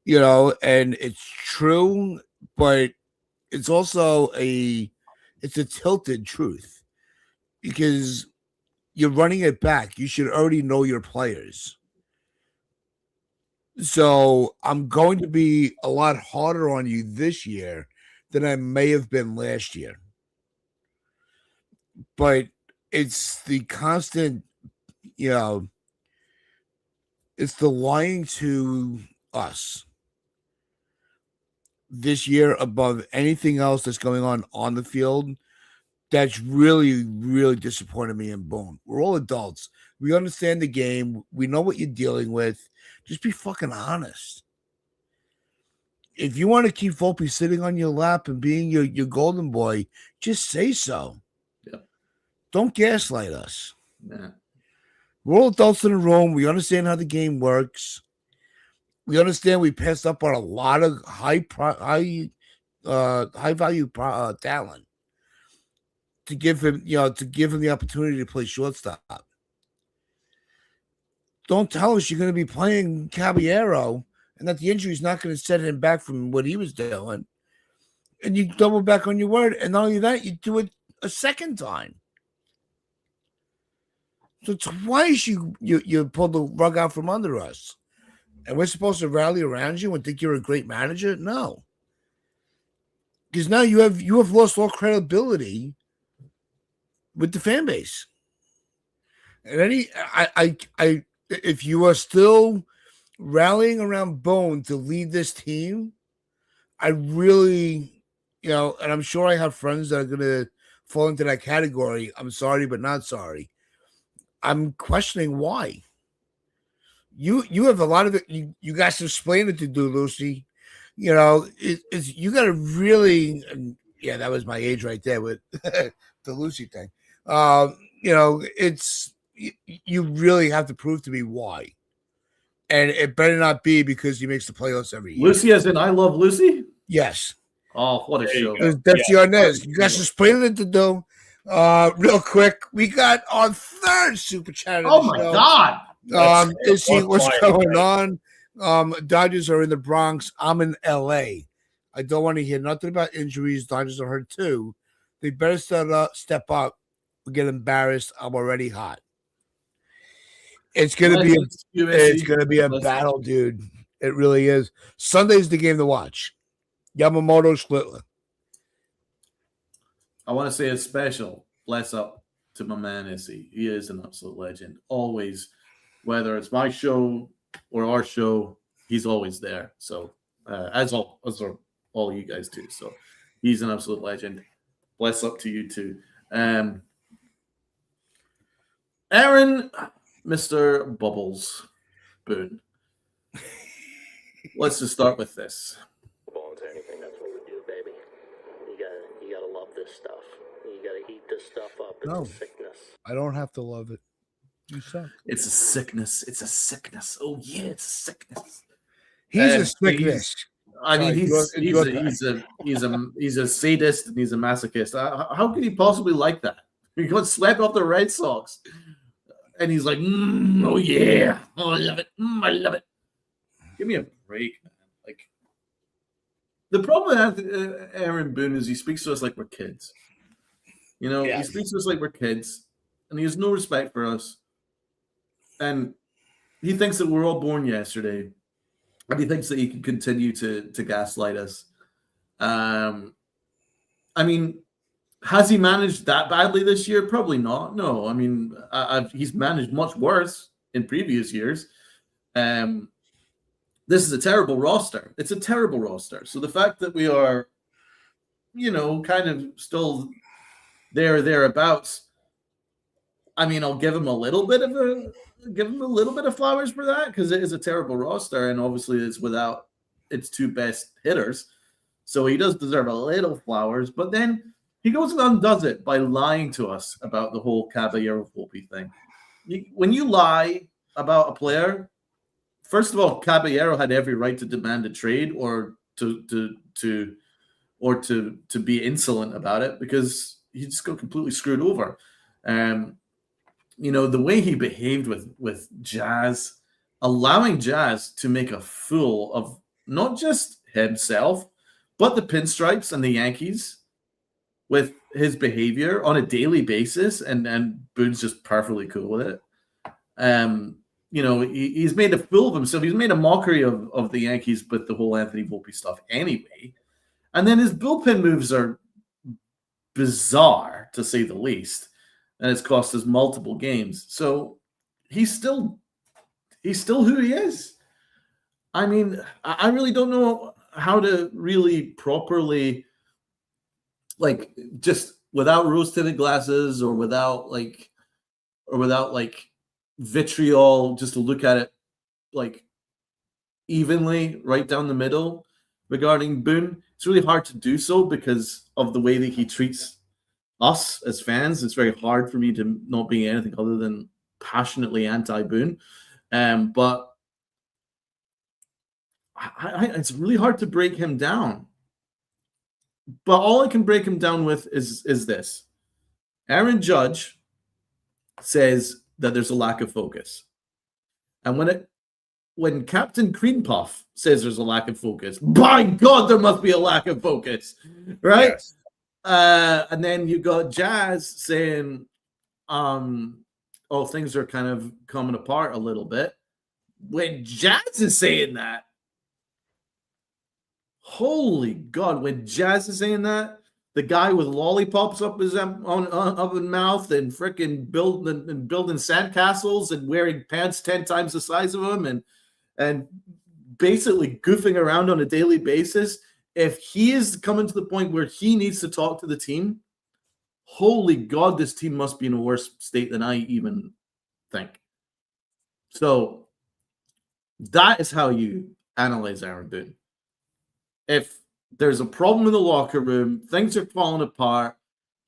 And it's true, but it's also it's a tilted truth because you're running it back. You should already know your players. So I'm going to be a lot harder on you this year than I may have been last year. But it's the constant, it's the lying to us this year above anything else that's going on the field. That's really, really disappointed me in Boone. We're all adults. We understand the game. We know what you're dealing with. Just be fucking honest. if you want to keep Volpe sitting on your lap and being your golden boy, just say so. Yep. Don't gaslight us. Yeah. We're all adults in the room. We understand how the game works. We understand we passed up on a lot of high value talent to give him the opportunity to play shortstop. Don't tell us you're going to be playing Caballero and that the injury is not going to set him back from what he was doing. And you double back on your word. And not only that, you do it a second time. So twice you pulled the rug out from under us. And we're supposed to rally around you and think you're a great manager? No. Because now you have lost all credibility with the fan base. And if you are still rallying around Bone to lead this team, I really, and I'm sure I have friends that are going to fall into that category. I'm sorry, but not sorry. I'm questioning why. You have a lot of it. You got some explaining to do, Lucy. You got to really, yeah, that was my age right there with the Lucy thing. You really have to prove to me why. And it better not be because he makes the playoffs every year. Lucy as in I Love Lucy? Yes. Oh, what a show. That's the honest. You got some explaining to do. Real quick, we got our third super chat. Oh my God. What's going on? Dodgers are in the Bronx. I'm in LA. I don't want to hear nothing about injuries. Dodgers are hurt too. They better step up. We get embarrassed. I'm already hot. It's gonna be a battle, dude. It really is. Sunday's the game to watch. Yamamoto Schlittler. I want to say a special bless up to my man Issy. He is an absolute legend. Always, whether it's my show or our show, he's always there. So as are all you guys too. So he's an absolute legend. Bless up to you too. Aaron, Mr. Bubbles Boone. Let's just start with this. Into anything, that's what we do, baby. You gotta love this stuff. You gotta eat this stuff up. It's a sickness. I don't have to love it. You suck. It's a sickness. It's a sickness. Oh yeah, it's a sickness. He's a sickness. He's a sadist and he's a masochist. How could he possibly like that? He got swept off the Red Sox, and he's like, "Oh yeah, oh I love it, I love it." Give me a break, man. Like the problem with Aaron Boone is he speaks to us like we're kids. He speaks to us like we're kids, and he has no respect for us. And he thinks that we're all born yesterday, and he thinks that he can continue to gaslight us. I mean, has he managed that badly this year? Probably not. No, I mean, he's managed much worse in previous years. This is a terrible roster. It's a terrible roster. So the fact that we are, kind of still thereabouts. I mean, I'll give him a little bit of flowers for that because it is a terrible roster, and obviously it's without its two best hitters. So he does deserve a little flowers, but then he goes and undoes it by lying to us about the whole Caballero Volpe thing. When you lie about a player, first of all, Caballero had every right to demand a trade or to be insolent about it because he just got completely screwed over. The way he behaved with Jazz, allowing Jazz to make a fool of not just himself, but the Pinstripes and the Yankees with his behavior on a daily basis, and Boone's just perfectly cool with it. He's made a fool of himself. He's made a mockery of the Yankees with the whole Anthony Volpe stuff anyway. And then his bullpen moves are bizarre, to say the least. And it's cost us multiple games. So he's still who he is. I mean, I really don't know how to really properly, just without rose-tinted glasses or without vitriol, just to look at it evenly right down the middle. regarding Boone. It's really hard to do so because of the way that he treats us as fans. It's very hard for me to not be anything other than passionately anti-Boone. But it's really hard to break him down. But all I can break him down with is this. Aaron Judge says that there's a lack of focus. And when Captain Cream Puff says there's a lack of focus, by God, there must be a lack of focus, right? Yes. And then you got Jazz saying, things are kind of coming apart a little bit. When Jazz is saying that, holy God, when Jazz is saying that, the guy with lollipops up his mouth and freaking building sandcastles and wearing pants 10 times the size of him and basically goofing around on a daily basis, if he is coming to the point where he needs to talk to the team, holy God, this team must be in a worse state than I even think. So that is how you analyze Aaron Boone. If there's a problem in the locker room, things are falling apart,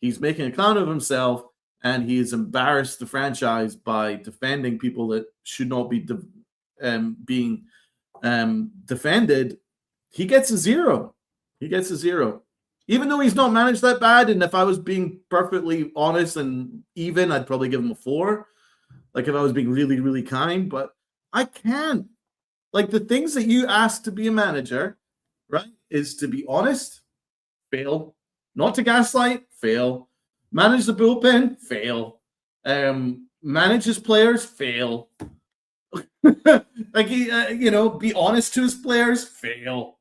he's making a clown of himself, and he's embarrassed the franchise by defending people that should not be being defended, he gets a 0. He gets a 0. Even though he's not managed that bad, and if I was being perfectly honest and even, I'd probably give him a 4. Like if I was being really, really kind, but I can't. Like the things that you ask to be a manager, right, is to be honest, fail. Not to gaslight, fail. Manage the bullpen, fail. Manage his players, fail. Like be honest to his players, fail.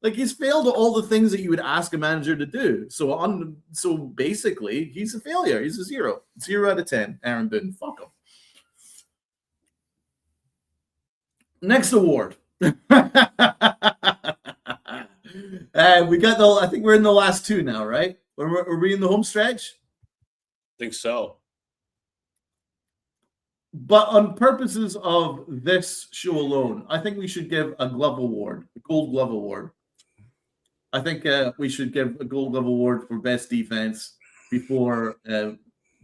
Like he's failed at all the things that you would ask a manager to do. So basically, he's a failure. He's a 0. 0 out of 10. Aaron Boone, fuck him. Next award. We got I think we're in the last 2 now, right? Are we in the home stretch? I think so. But on purposes of this show alone, I think we should give a glove award, a gold glove award. I think we should give a gold glove award for best defense before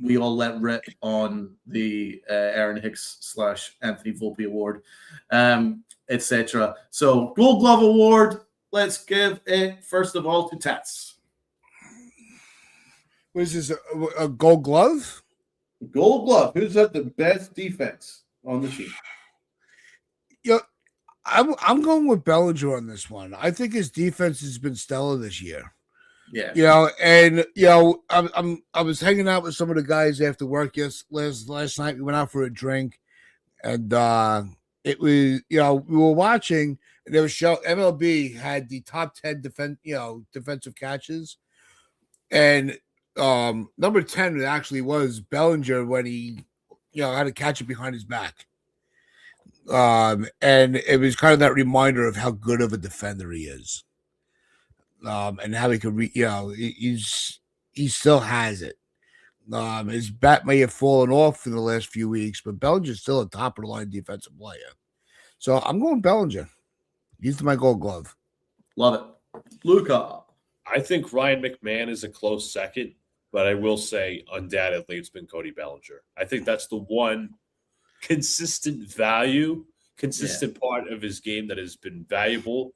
we all let rip on the Aaron Hicks / Anthony Volpe award, etc. So gold glove award, let's give it first of all to Tats. What is this, a gold glove? Gold glove. Who's had the best defense on the team? I'm going with Bellinger on this one. I think his defense has been stellar this year. Yeah. I was hanging out with some of the guys after work last night. We went out for a drink, and it was we were watching, and there was MLB had the top 10 defensive catches, and number 10 actually was Bellinger when he had to catch it behind his back. And it was kind of that reminder of how good of a defender he is. And how he could he still has it. His bat may have fallen off in the last few weeks, but Bellinger's still a top of the line defensive player. So I'm going Bellinger. He's my gold glove. Love it. Luca. I think Ryan McMahon is a close second, but I will say undoubtedly it's been Cody Bellinger. I think that's the one consistent part of his game that has been valuable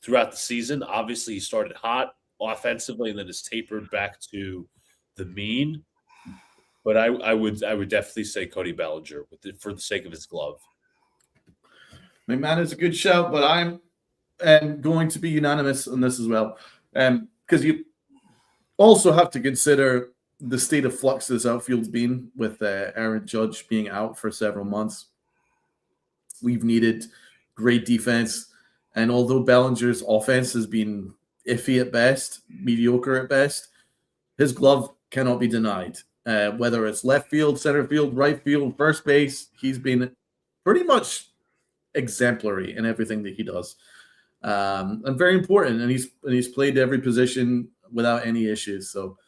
throughout the season. Obviously, he started hot offensively and then has tapered back to the mean. But I would definitely say Cody Bellinger for the sake of his glove. McMahon is a good shout, but I'm going to be unanimous on this as well. Because you also have to consider the state of flux this outfield's been with Aaron Judge being out for several months. We've needed great defense. And although Bellinger's offense has been iffy at best, mediocre at best, his glove cannot be denied. Whether it's left field, center field, right field, first base, he's been pretty much exemplary in everything that he does. And very important. And he's played every position without any issues. So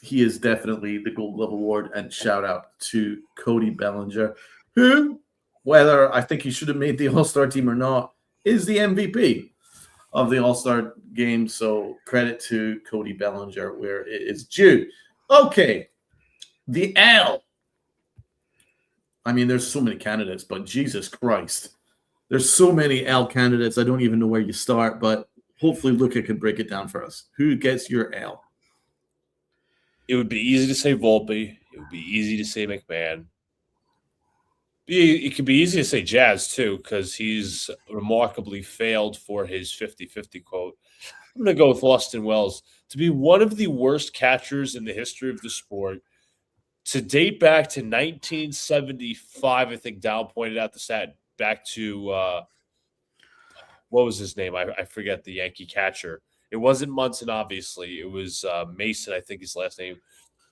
he is definitely the Gold Glove Award, and shout out to Cody Bellinger, who, whether I think he should have made the All-Star team or not, is the MVP. of the All-Star game. So credit to Cody Bellinger where it is due. Okay, the L. I mean, there's so many candidates, but Jesus Christ. There's so many L candidates. I don't even know where you start, but hopefully Luca can break it down for us. Who gets your L? It would be easy to say Volpe. It would be easy to say McMahon. It could be easy to say Jazz, too, because he's remarkably failed for his 50-50 quote. I'm going to go with Austin Wells. To be one of the worst catchers in the history of the sport, to date back to 1975, I think Dow pointed out the stat, back to, what was his name? I forget the Yankee catcher. It wasn't Munson, obviously. It was Mason, I think his last name.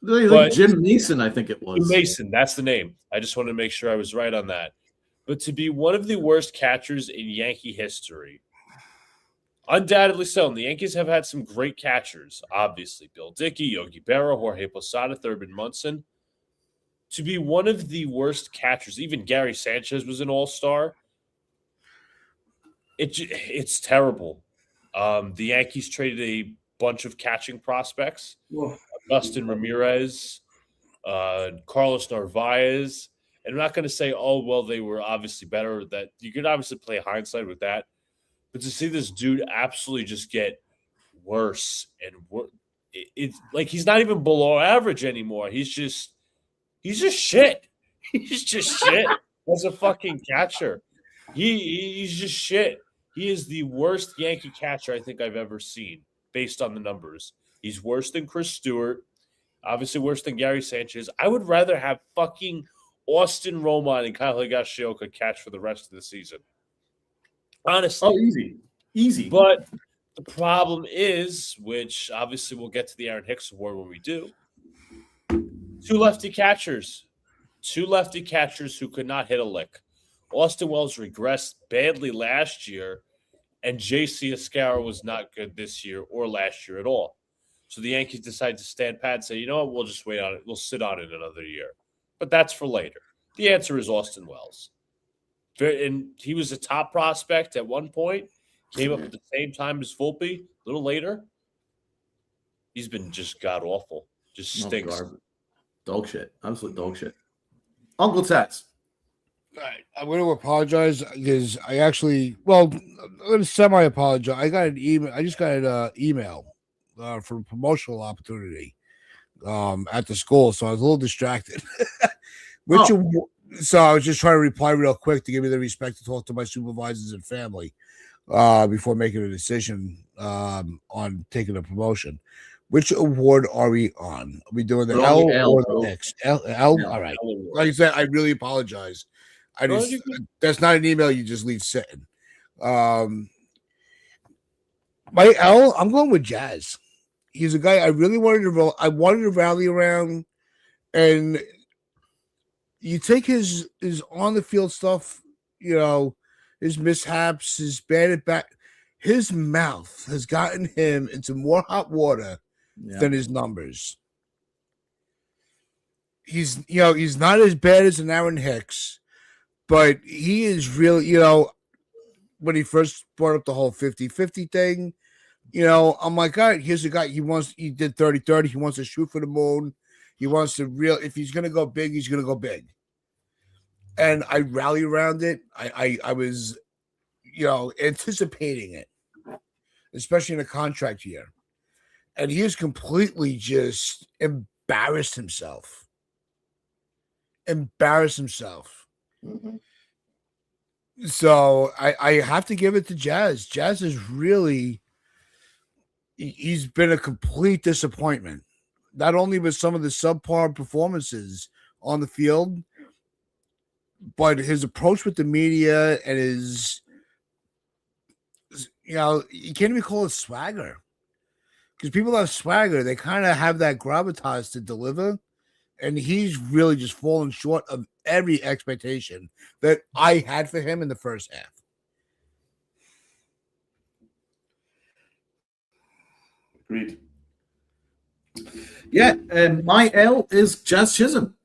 Like Jim Mason, I think it was. Mason, that's the name. I just wanted to make sure I was right on that. But to be one of the worst catchers in Yankee history, undoubtedly so. And the Yankees have had some great catchers, obviously. Bill Dickey, Yogi Berra, Jorge Posada, Thurman Munson. To be one of the worst catchers, even Gary Sanchez was an all-star. It's terrible. The Yankees traded a bunch of catching prospects. Whoa. Dustin Ramirez, Carlos Narvaez. And I'm not going to say, oh, well, they were obviously better. That you could obviously play hindsight with that. But to see this dude absolutely just get worse and worse, it's like he's not even below average anymore. He's just shit. He's just shit as a fucking catcher. He's just shit. He is the worst Yankee catcher I think I've ever seen based on the numbers. He's worse than Chris Stewart, obviously worse than Gary Sanchez. I would rather have fucking Austin Romine and Kyle Higashioka catch for the rest of the season. Honestly. Oh, easy. But the problem is, which obviously we'll get to the Aaron Hicks Award when we do, two lefty catchers who could not hit a lick. Austin Wells regressed badly last year, and J.C. Escara was not good this year or last year at all. So the Yankees decided to stand pat and say, you know what, we'll just wait on it. We'll sit on it another year. But that's for later. The answer is Austin Wells. And he was a top prospect at one point, came up at the same time as Volpe, a little later. He's been just god-awful. Just stinks. Dog shit. Absolute dog shit. Uncle Tats. All right. I'm going to apologize because I actually, well, I'm going to semi-apologize. I got an email. I just got an email for a promotional opportunity at the school, so I was a little distracted. So I was just trying to reply real quick to give me the respect to talk to my supervisors and family before making a decision on taking a promotion. Which award are we on? Are we doing the L or the X? L? All right. Like I said, I really apologize. That's not an email you just leave sitting. My L, I'm going with Jazz. He's a guy I really wanted to rally around, and you take his on the field stuff, you know, his mishaps, his bad at bat. His mouth has gotten him into more hot water than his numbers. He's not as bad as an Aaron Hicks, but he is really, when he first brought up the whole 50-50 thing, I'm like, all right, here's a guy. He did 30-30. He wants to shoot for the moon. He wants to if he's going to go big, he's going to go big. And I rally around it. I was, anticipating it, especially in a contract year. And he has completely just embarrassed himself. Mm-hmm. So I have to give it to Jazz. Jazz is really, he's been a complete disappointment. Not only with some of the subpar performances on the field, but his approach with the media and his, you can't even call it swagger. Because people have swagger, they kind of have that gravitas to deliver. And he's really just fallen short of every expectation that I had for him in the first half. Agreed. Yeah, and my L is Jazz Chisholm.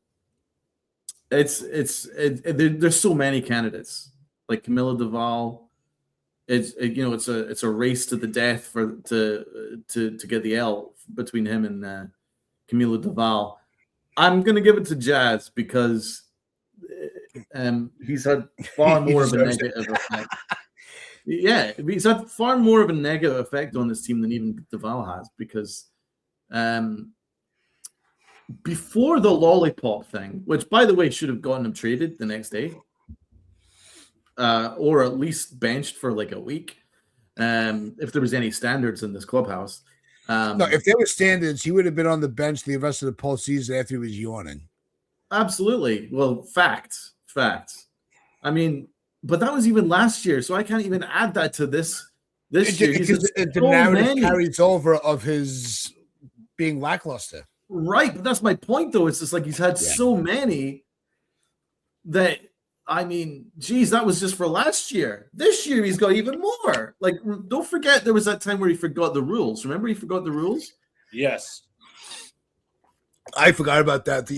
There's so many candidates like Camilo Doval, it's a race to the death to get the L between him and Camilo Doval. I'm gonna give it to Jazz because he's had far more of a negative effect. Yeah, he's had far more of a negative effect on this team than even Doval has because before the lollipop thing, which by the way should have gotten him traded the next day, or at least benched for like a week, if there was any standards in this clubhouse. No, if there were standards, he would have been on the bench the rest of the postseason after he was yawning. Absolutely. Well, facts. I mean, but that was even last year, so I can't even add that to this year. The narrative carries over of his being lackluster. Right, but that's my point, though. It's just like he's had so many that, I mean, geez, that was just for last year. This year, he's got even more. Like, don't forget, there was that time where he forgot the rules. Remember he forgot the rules? Yes. I forgot about that.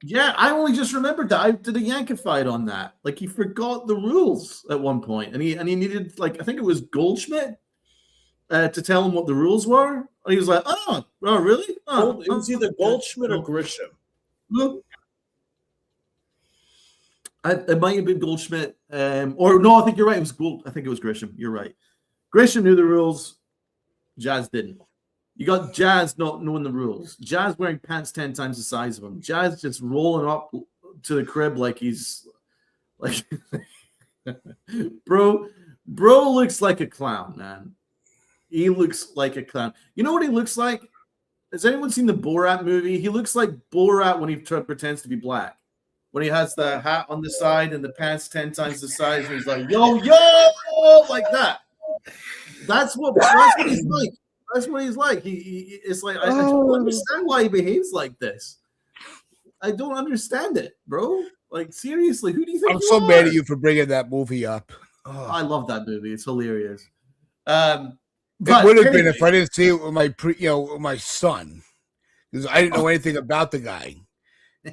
Yeah, I only just remembered that. I did a Yankified on that. Like, he forgot the rules at one point, and he needed, like, I think it was Goldschmidt to tell him what the rules were. And he was like, oh really? Oh, it was either Goldschmidt or Grisham. It might have been Goldschmidt, or no, I think you're right. It was I think it was Grisham. You're right. Grisham knew the rules. Jazz didn't. You got Jazz not knowing the rules. Jazz wearing pants 10 times the size of him. Jazz just rolling up to the crib like he's like, bro looks like a clown, man. He looks like a clown. You know what he looks like? Has anyone seen the Borat movie? He looks like Borat when he pretends to be black. When he has the hat on the side and the pants 10 times the size, and he's like, yo, like that. That's what he's like. That's what he's like. It's like, I don't understand why he behaves like this. I don't understand it, bro. Like, seriously, who do you think I'm so mad at you for bringing that movie up. Oh, I love that movie. It's hilarious. It would have been if I didn't see it with my son, because I didn't know anything about the guy,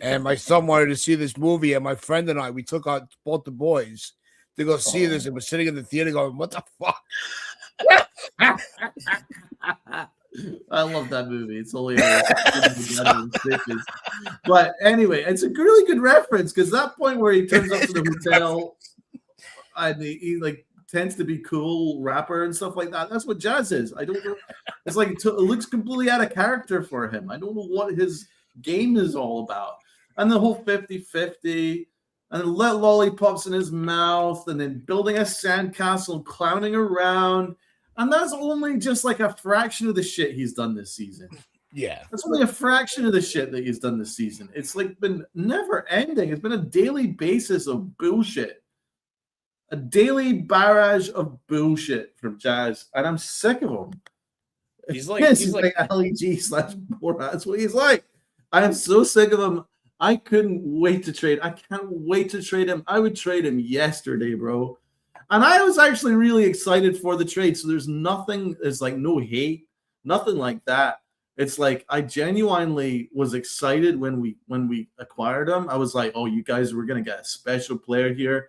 and my son wanted to see this movie, and my friend and I, we took out both the boys to go see this, and we're sitting in the theater going, "What the fuck?" I love that movie. It's hilarious. But anyway, it's a really good reference because that point where he turns up to the hotel and he like tends to be cool rapper and stuff like that. That's what Jazz is. I don't know. It's like it looks completely out of character for him. I don't know what his game is all about. And the whole 50-50 and let lollipops in his mouth and then building a sandcastle and clowning around. And that's only just like a fraction of the shit he's done this season. Yeah. That's only a fraction of the shit that he's done this season. It's like been never ending. It's been a daily basis of bullshit. A daily barrage of bullshit from Jazz. And I'm sick of him. He's like LEG/Borat. That's what he's like. I am so sick of him. I couldn't wait to trade. I can't wait to trade him. I would trade him yesterday, bro. And I was actually really excited for the trade. So there's nothing, there's like no hate, nothing like that. It's like I genuinely was excited when we acquired him. I was like, oh, you guys were gonna get a special player here.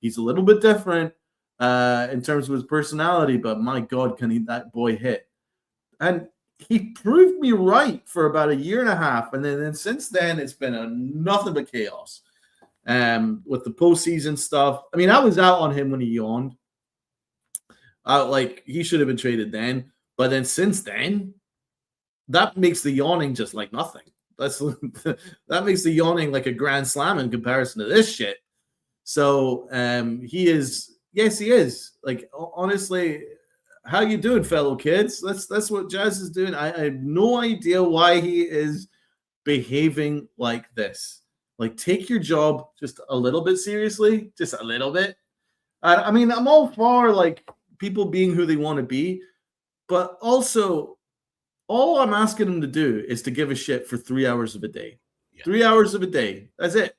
He's a little bit different in terms of his personality, but my God, can that boy hit? And he proved me right for about a year and a half. And then since then, it's been nothing but chaos. With the postseason stuff. I mean, I was out on him when he yawned. Like, he should have been traded then. But then since then, that makes the yawning just like nothing. That makes the yawning like a grand slam in comparison to this shit. So he is, yes, he is. Like, honestly, how you doing, fellow kids? That's what Jazz is doing. I have no idea why he is behaving like this. Like, take your job just a little bit seriously, just a little bit. I mean, I'm all for like people being who they want to be, but also all I'm asking him to do is to give a shit for 3 hours of a day. Yeah. 3 hours of a day. That's it.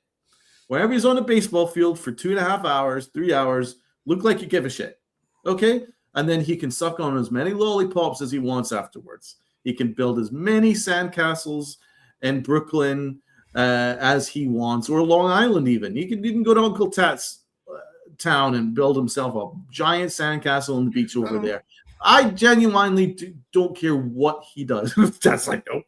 Whenever he's on a baseball field for 2.5 hours, 3 hours, look like you give a shit. Okay? And then he can suck on as many lollipops as he wants afterwards. He can build as many sandcastles in Brooklyn as he wants, or Long Island even. He can even go to Uncle Tat's town and build himself a giant sandcastle on the beach over there. I genuinely don't care what he does. That's like, no.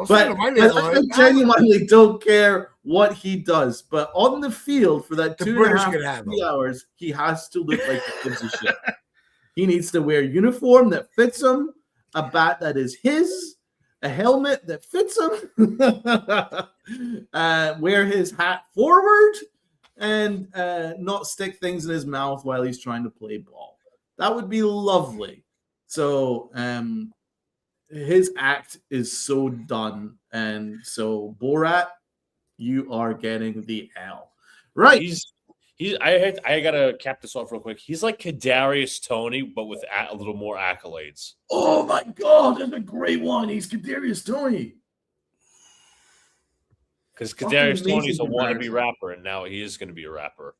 But I genuinely don't care what he does. But on the field for that 2.5 3 hours, he has to look like he gives a shit. He needs to wear a uniform that fits him, a bat that is his, a helmet that fits him, wear his hat forward, and not stick things in his mouth while he's trying to play ball. That would be lovely. So his act is so done. And so Borat, you are getting the L. Right. I gotta cap this off real quick. He's like Kadarius Toney, but with a little more accolades. Oh my God, that's a great one. He's Kadarius Toney. Because Kadarius Toney's a wannabe rapper, and now he is going to be a rapper.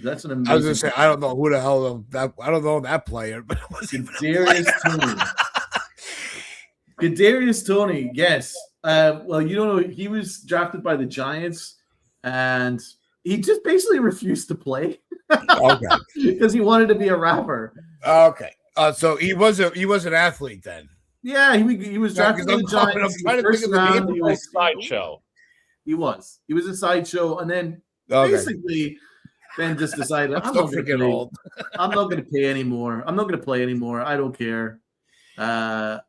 That's an amazing. I was going to say, I don't know who the hell I don't know that player, but it wasn't Kadarius Toney. Kadarius Toney, yes. Well, you don't know, he was drafted by the Giants, and he just basically refused to play. Okay. Because he wanted to be a rapper. Okay. So he was an athlete then. Yeah, he was drafted by the Giants. I'm trying to think of the name. He was a sideshow. He was a sideshow, and then basically Ben just decided I'm not going to pay anymore. I'm not going to play anymore. I don't care. And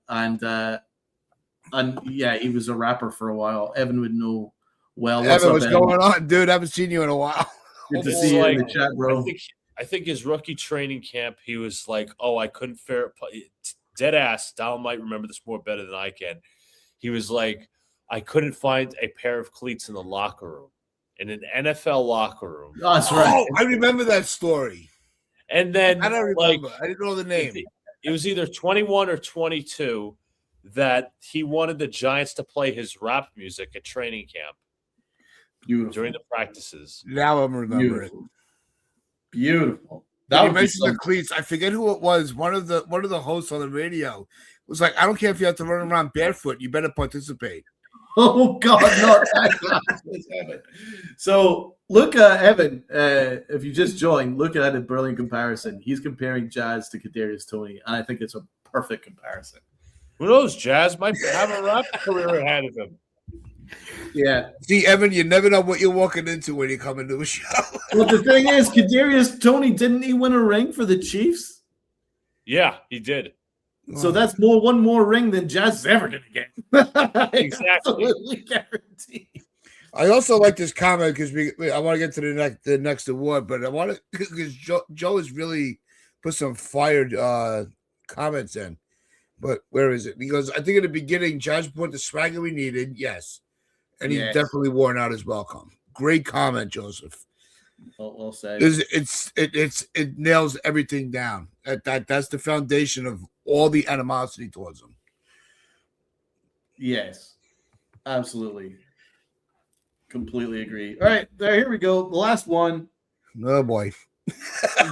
yeah, he was a rapper for a while. Evan would know well. What's going on, dude? I haven't seen you in a while. Good to see you in the chat, bro. I think his rookie training camp, he was like, "Oh, I couldn't dead ass." Dal might remember this more better than I can. He was like, "I couldn't find a pair of cleats in the locker room, in an NFL locker room." Oh, that's right. Oh, I remember that story. And then I don't remember. I didn't know the name. It was either 21 or 22 that he wanted the Giants to play his rap music at training camp. Beautiful. During the practices. Now I'm remembering. Beautiful. That you mentioned the cleats. I forget who it was. One of the hosts on the radio was like, "I don't care if you have to run around barefoot. You better participate." Oh God, not that. So look, Evan, if you just joined, look at a brilliant comparison. He's comparing Jazz to Kadarius Toney, and I think it's a perfect comparison. Who knows? Jazz might have a rap career ahead of him. Yeah. See, Evan, you never know what you're walking into when you come into a show. Well, the thing is, Kadarius Toney, didn't he win a ring for the Chiefs? Yeah, he did. So that's one more ring than Jazz ever did again. Exactly. Absolutely guaranteed. I also like this comment because I want to get to the next award, but I want to because Joe has really put some fired comments in. But where is it? Because I think in the beginning, Jazz put the swagger we needed, yes, and he definitely worn out his welcome. Great comment, Joseph. Well said. It nails everything down. That's the foundation of all the animosity towards him. Yes, absolutely. Completely agree. All right, here we go. The last one. Oh boy.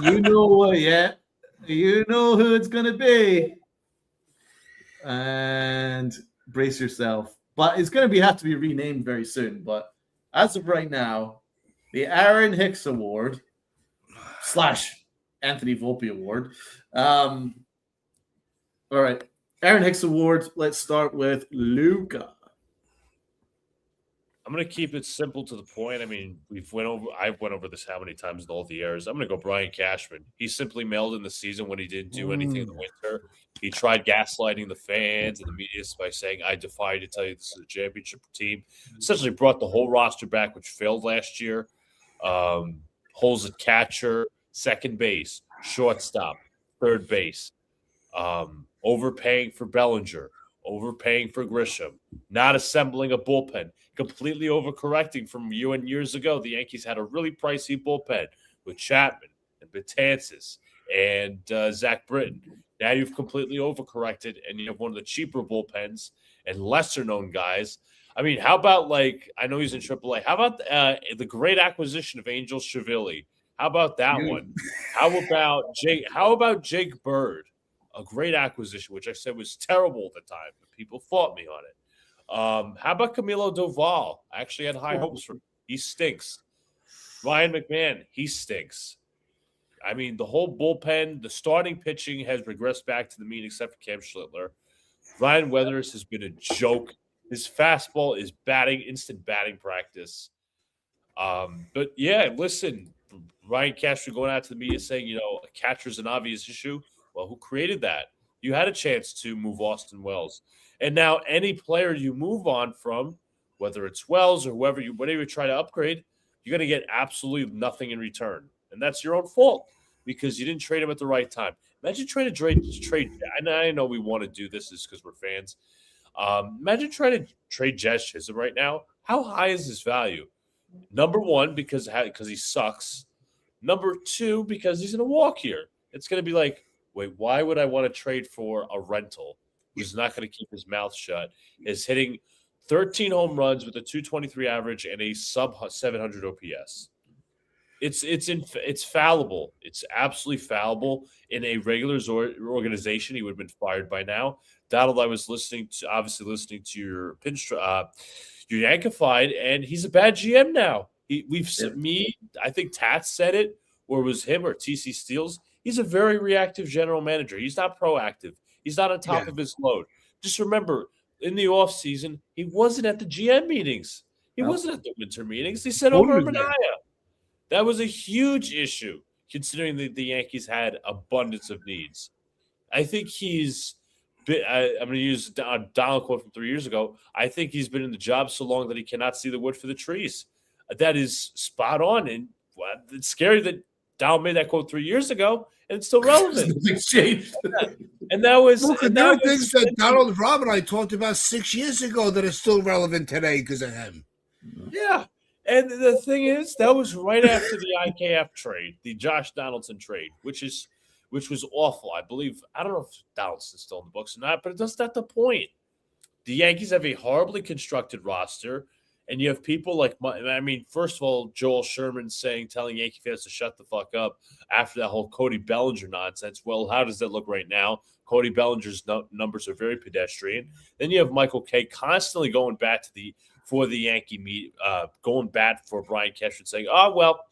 You know you know who it's gonna be. And brace yourself. But it's gonna have to be renamed very soon. But as of right now, the Aaron Hicks Award / Anthony Volpe Award. All right. Aaron Hicks Award. Let's start with Luca. I'm going to keep it simple to the point. I mean, I've went over this how many times in all the years. I'm going to go Brian Cashman. He simply mailed in the season when he didn't do anything in the winter. He tried gaslighting the fans and the media by saying, "I defy you to tell you this is a championship team." Essentially brought the whole roster back, which failed last year. Holes at catcher, second base, shortstop, third base. Overpaying for Bellinger, overpaying for Grisham, not assembling a bullpen, completely overcorrecting from years ago. The Yankees had a really pricey bullpen with Chapman and Betances and Zach Britton. Now you've completely overcorrected, and you have one of the cheaper bullpens and lesser-known guys. I mean, how about, I know he's in AAA. How about the great acquisition of Angel Shavili? How about that one? How about Jake Bird? A great acquisition, which I said was terrible at the time, but people fought me on it. How about Camilo Doval? I actually had high hopes for him. He stinks. Ryan McMahon, he stinks. I mean, the whole bullpen, the starting pitching has regressed back to the mean, except for Cam Schlittler. Ryan Weathers has been a joke. His fastball is instant batting practice. But yeah, listen, Ryan Castro going out to the media saying, a catcher's an obvious issue. Well, who created that? You had a chance to move Austin Wells. And now any player you move on from, whether it's Wells or whatever you try to upgrade, you're going to get absolutely nothing in return. And that's your own fault because you didn't trade him at the right time. Imagine trying to trade. I know we want to do this because we're fans. Imagine trying to trade Jazz Chisholm right now. How high is his value? Number one, because he sucks. Number two, because he's going to walk here. It's going to be like, wait, why would I want to trade for a rental who's not going to keep his mouth shut? Is hitting 13 home runs with a 223 average and a sub 700 OPS. It's fallible. It's absolutely fallible. In a regular organization, he would have been fired by now. Donald, I was listening to your your Yankified, and he's a bad GM now. I think Tats said it, or it was him or TC Steels. He's a very reactive general manager. He's not proactive. He's not on top of his load. Just remember, in the offseason, he wasn't at the GM meetings. He wasn't at the winter meetings. He sent over Manaya. That was a huge issue, considering the Yankees had abundance of needs. I think I'm going to use a Donald quote from 3 years ago. I think he's been in the job so long that he cannot see the wood for the trees. That is spot on. And it's scary that Donald made that quote 3 years ago, and it's still relevant. And that was there are things that Donald Rob and I talked about 6 years ago that are still relevant today because of him. Yeah. And the thing is, that was right after the IKF trade, the Josh Donaldson trade, which was awful. I believe, I don't know if Donaldson's still in the books or not, but that's not the point. The Yankees have a horribly constructed roster, and you have people like, first of all, Joel Sherman telling Yankee fans to shut the fuck up after that whole Cody Bellinger nonsense. Well, how does that look right now? Cody Bellinger's numbers are very pedestrian. Then you have Michael Kay constantly going back for the Yankee meet, going back for Brian Cashman, saying, "Oh well,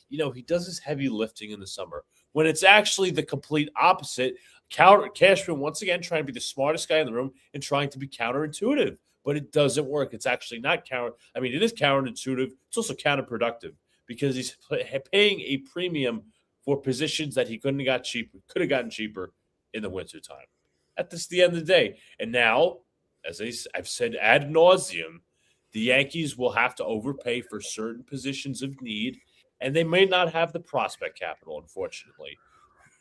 he does his heavy lifting in the summer." When it's actually the complete opposite. Cashman once again trying to be the smartest guy in the room and trying to be counterintuitive, but it doesn't work. It's actually not it is counterintuitive. It's also counterproductive because he's paying a premium for positions that he could have gotten cheaper in the wintertime. That's the end of the day. And now, as I've said ad nauseum, the Yankees will have to overpay for certain positions of need, and they may not have the prospect capital, unfortunately.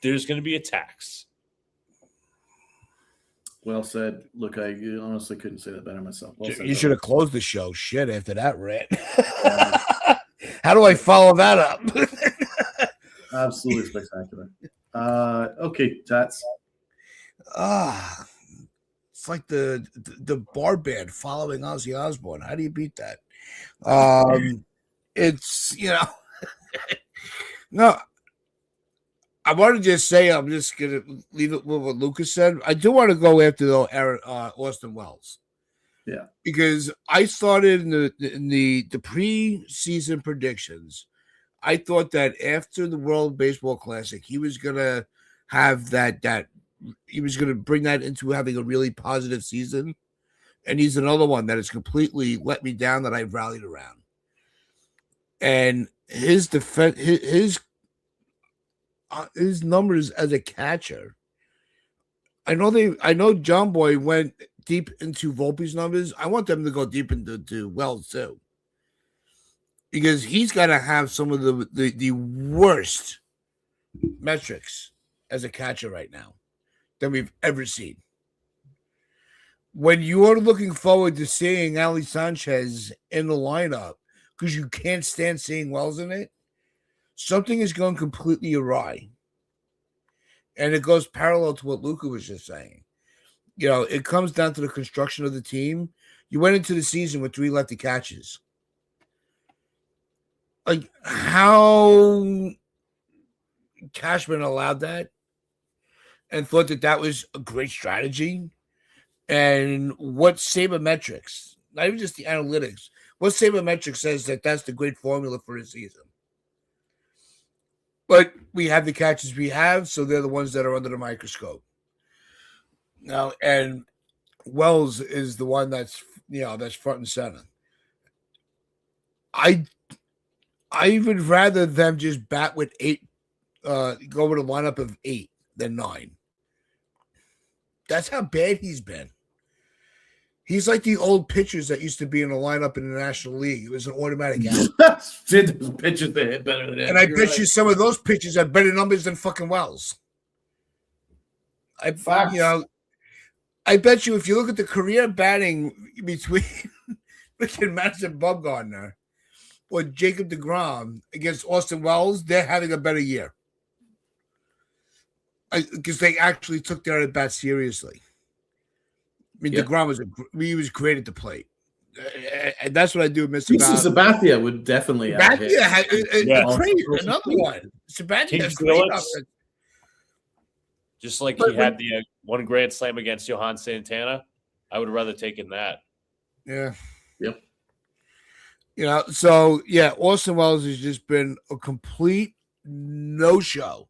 There's going to be a tax. Well said. Look, I honestly couldn't say that better myself. You should have closed the show. Shit, after that rant. How do I follow that up? Absolutely spectacular. Okay, Tats. It's like the bar band following Ozzy Osbourne. How do you beat that? It's no. I want to just say I'm just gonna leave it with what Lucas said. I do want to go after Austin Wells. Yeah, because I started in the preseason predictions. I thought that after the World Baseball Classic, he was gonna have that he was gonna bring that into having a really positive season, and he's another one that has completely let me down that I've rallied around. And his defense, his numbers as a catcher. I know John Boy went deep into Volpe's numbers. I want them to go deep into Wells too, because he's got to have some of the worst metrics as a catcher right now than we've ever seen. When you're looking forward to seeing Ali Sanchez in the lineup because you can't stand seeing Wells in it, something is going completely awry. And it goes parallel to what Luca was just saying. It comes down to the construction of the team. You went into the season with 3 lefty catches. Like, how Cashman allowed that and thought that was a great strategy. And what sabermetrics, not even just the analytics, what sabermetrics says that that's the great formula for a season? But we have the catches we have, so they're the ones that are under the microscope. Now, and Wells is the one that's that's front and center. I would rather them just bat with 8, go with a lineup of 8 than 9. That's how bad he's been. He's like the old pitchers that used to be in a lineup in the National League. It was an automatic out. Those pitchers that hit better than that. And I bet you some of those pitchers have better numbers than fucking Wells. I bet you if you look at the career batting between freaking Madison Bumgarner or Jacob deGrom against Austin Wells, they're having a better year. Because they actually took their at bat seriously. I mean, deGrom was great at the plate. And that's what I do miss about Sabathia would definitely have hit. Another one. Sabathia has great offense. Just like he had the one grand slam against Johan Santana, I would rather take in that. Yeah. Yep. So Austin Wells has just been a complete no-show.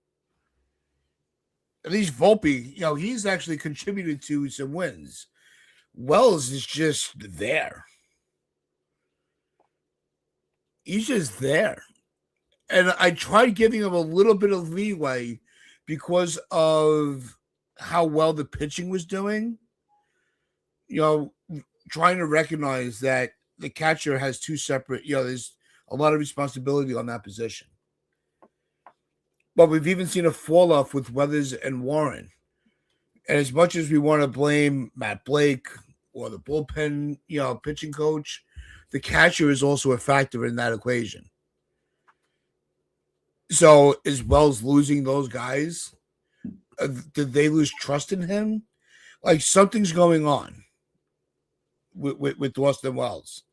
At least Volpe, he's actually contributed to some wins. Wells is just there. He's just there. And I tried giving him a little bit of leeway because of how well the pitching was doing. Trying to recognize that the catcher has two separate, there's a lot of responsibility on that position. But we've even seen a fall off with Weathers and Warren. And as much as we want to blame Matt Blake or the bullpen, pitching coach, the catcher is also a factor in that equation. So is Wells losing those guys? Did they lose trust in him? Like something's going on with Austin Wells.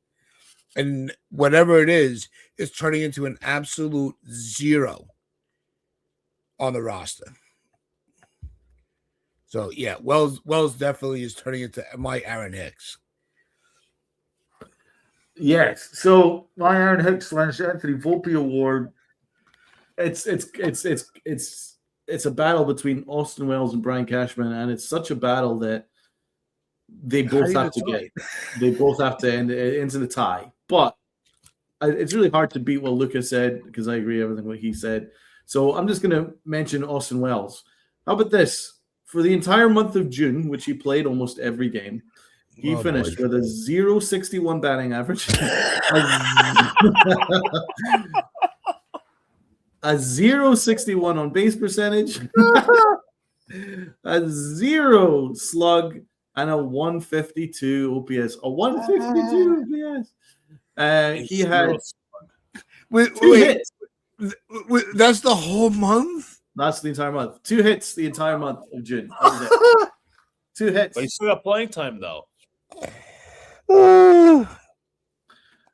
And whatever it is, it's turning into an absolute zero on the roster. So Wells definitely is turning into my Aaron Hicks. Yes. So my Aaron Hicks / Anthony Volpe award. It's a battle between Austin Wells and Brian Cashman, and it's such a battle that they both have to end into the tie. But it's really hard to beat what Lucas said because I agree with everything what he said. So I'm just going to mention Austin Wells. How about this? For the entire month of June, which he played almost every game, he finished with a 0.61 batting average, a 0.61 on base percentage, a 0 slug, and a 152 OPS. A 152 OPS. He had two hits. That's the whole month? That's the entire month. 2 hits the entire month of June. 2 hits. But he still got playing time, though.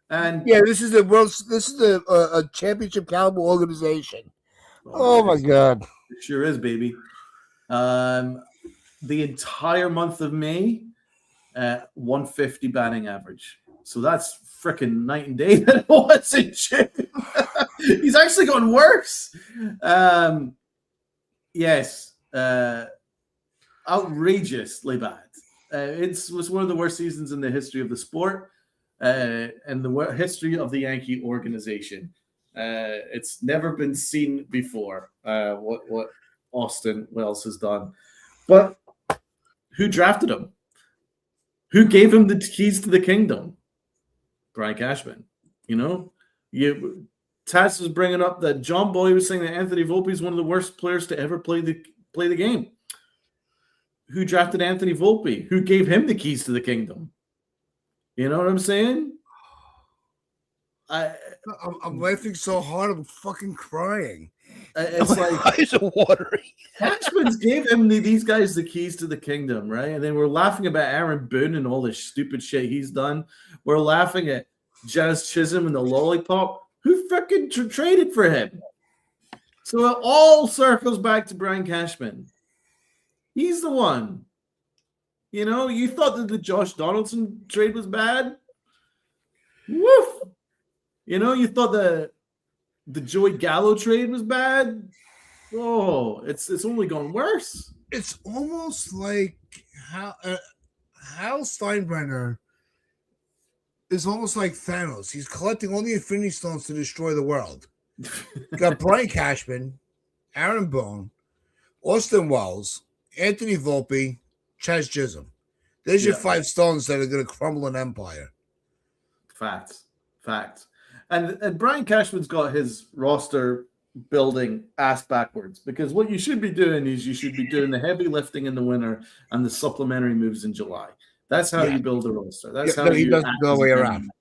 And this is a championship caliber organization. Oh my God. It sure is, baby. The entire month of May, 150 batting average. So that's freaking night and day than it was in June. He's actually gotten worse. Yes. Outrageously bad. It was one of the worst seasons in the history of the sport and the history of the Yankee organization. It's never been seen before what Austin Wells has done. But who drafted him? Who gave him the keys to the kingdom? Brian Cashman. Taz was bringing up that John Boy was saying that Anthony Volpe is one of the worst players to ever play the game. Who drafted Anthony Volpe? Who gave him the keys to the kingdom? You know what I'm saying? I'm laughing so hard I'm fucking crying. It's like eyes are watering. Cashman's gave him these guys the keys to the kingdom, right? And then we're laughing about Aaron Boone and all this stupid shit he's done. We're laughing at Jazz Chisholm and the lollipop. Who freaking traded for him? So it all circles back to Brian Cashman. He's the one. You thought that the Josh Donaldson trade was bad? Woof. You thought the The Joey Gallo trade was bad. Oh, it's only gone worse. It's almost like Hal Steinbrenner is almost like Thanos. He's collecting all the Infinity Stones to destroy the world. Got Brian Cashman, Aaron Boone, Austin Wells, Anthony Volpe, Chaz Chisholm. There's your 5 stones that are going to crumble an empire. Facts. And Brian Cashman's got his roster building ass backwards, because what you should be doing is you should be doing the heavy lifting in the winter and the supplementary moves in July. That's how you build a roster. That's how he does it the other way around.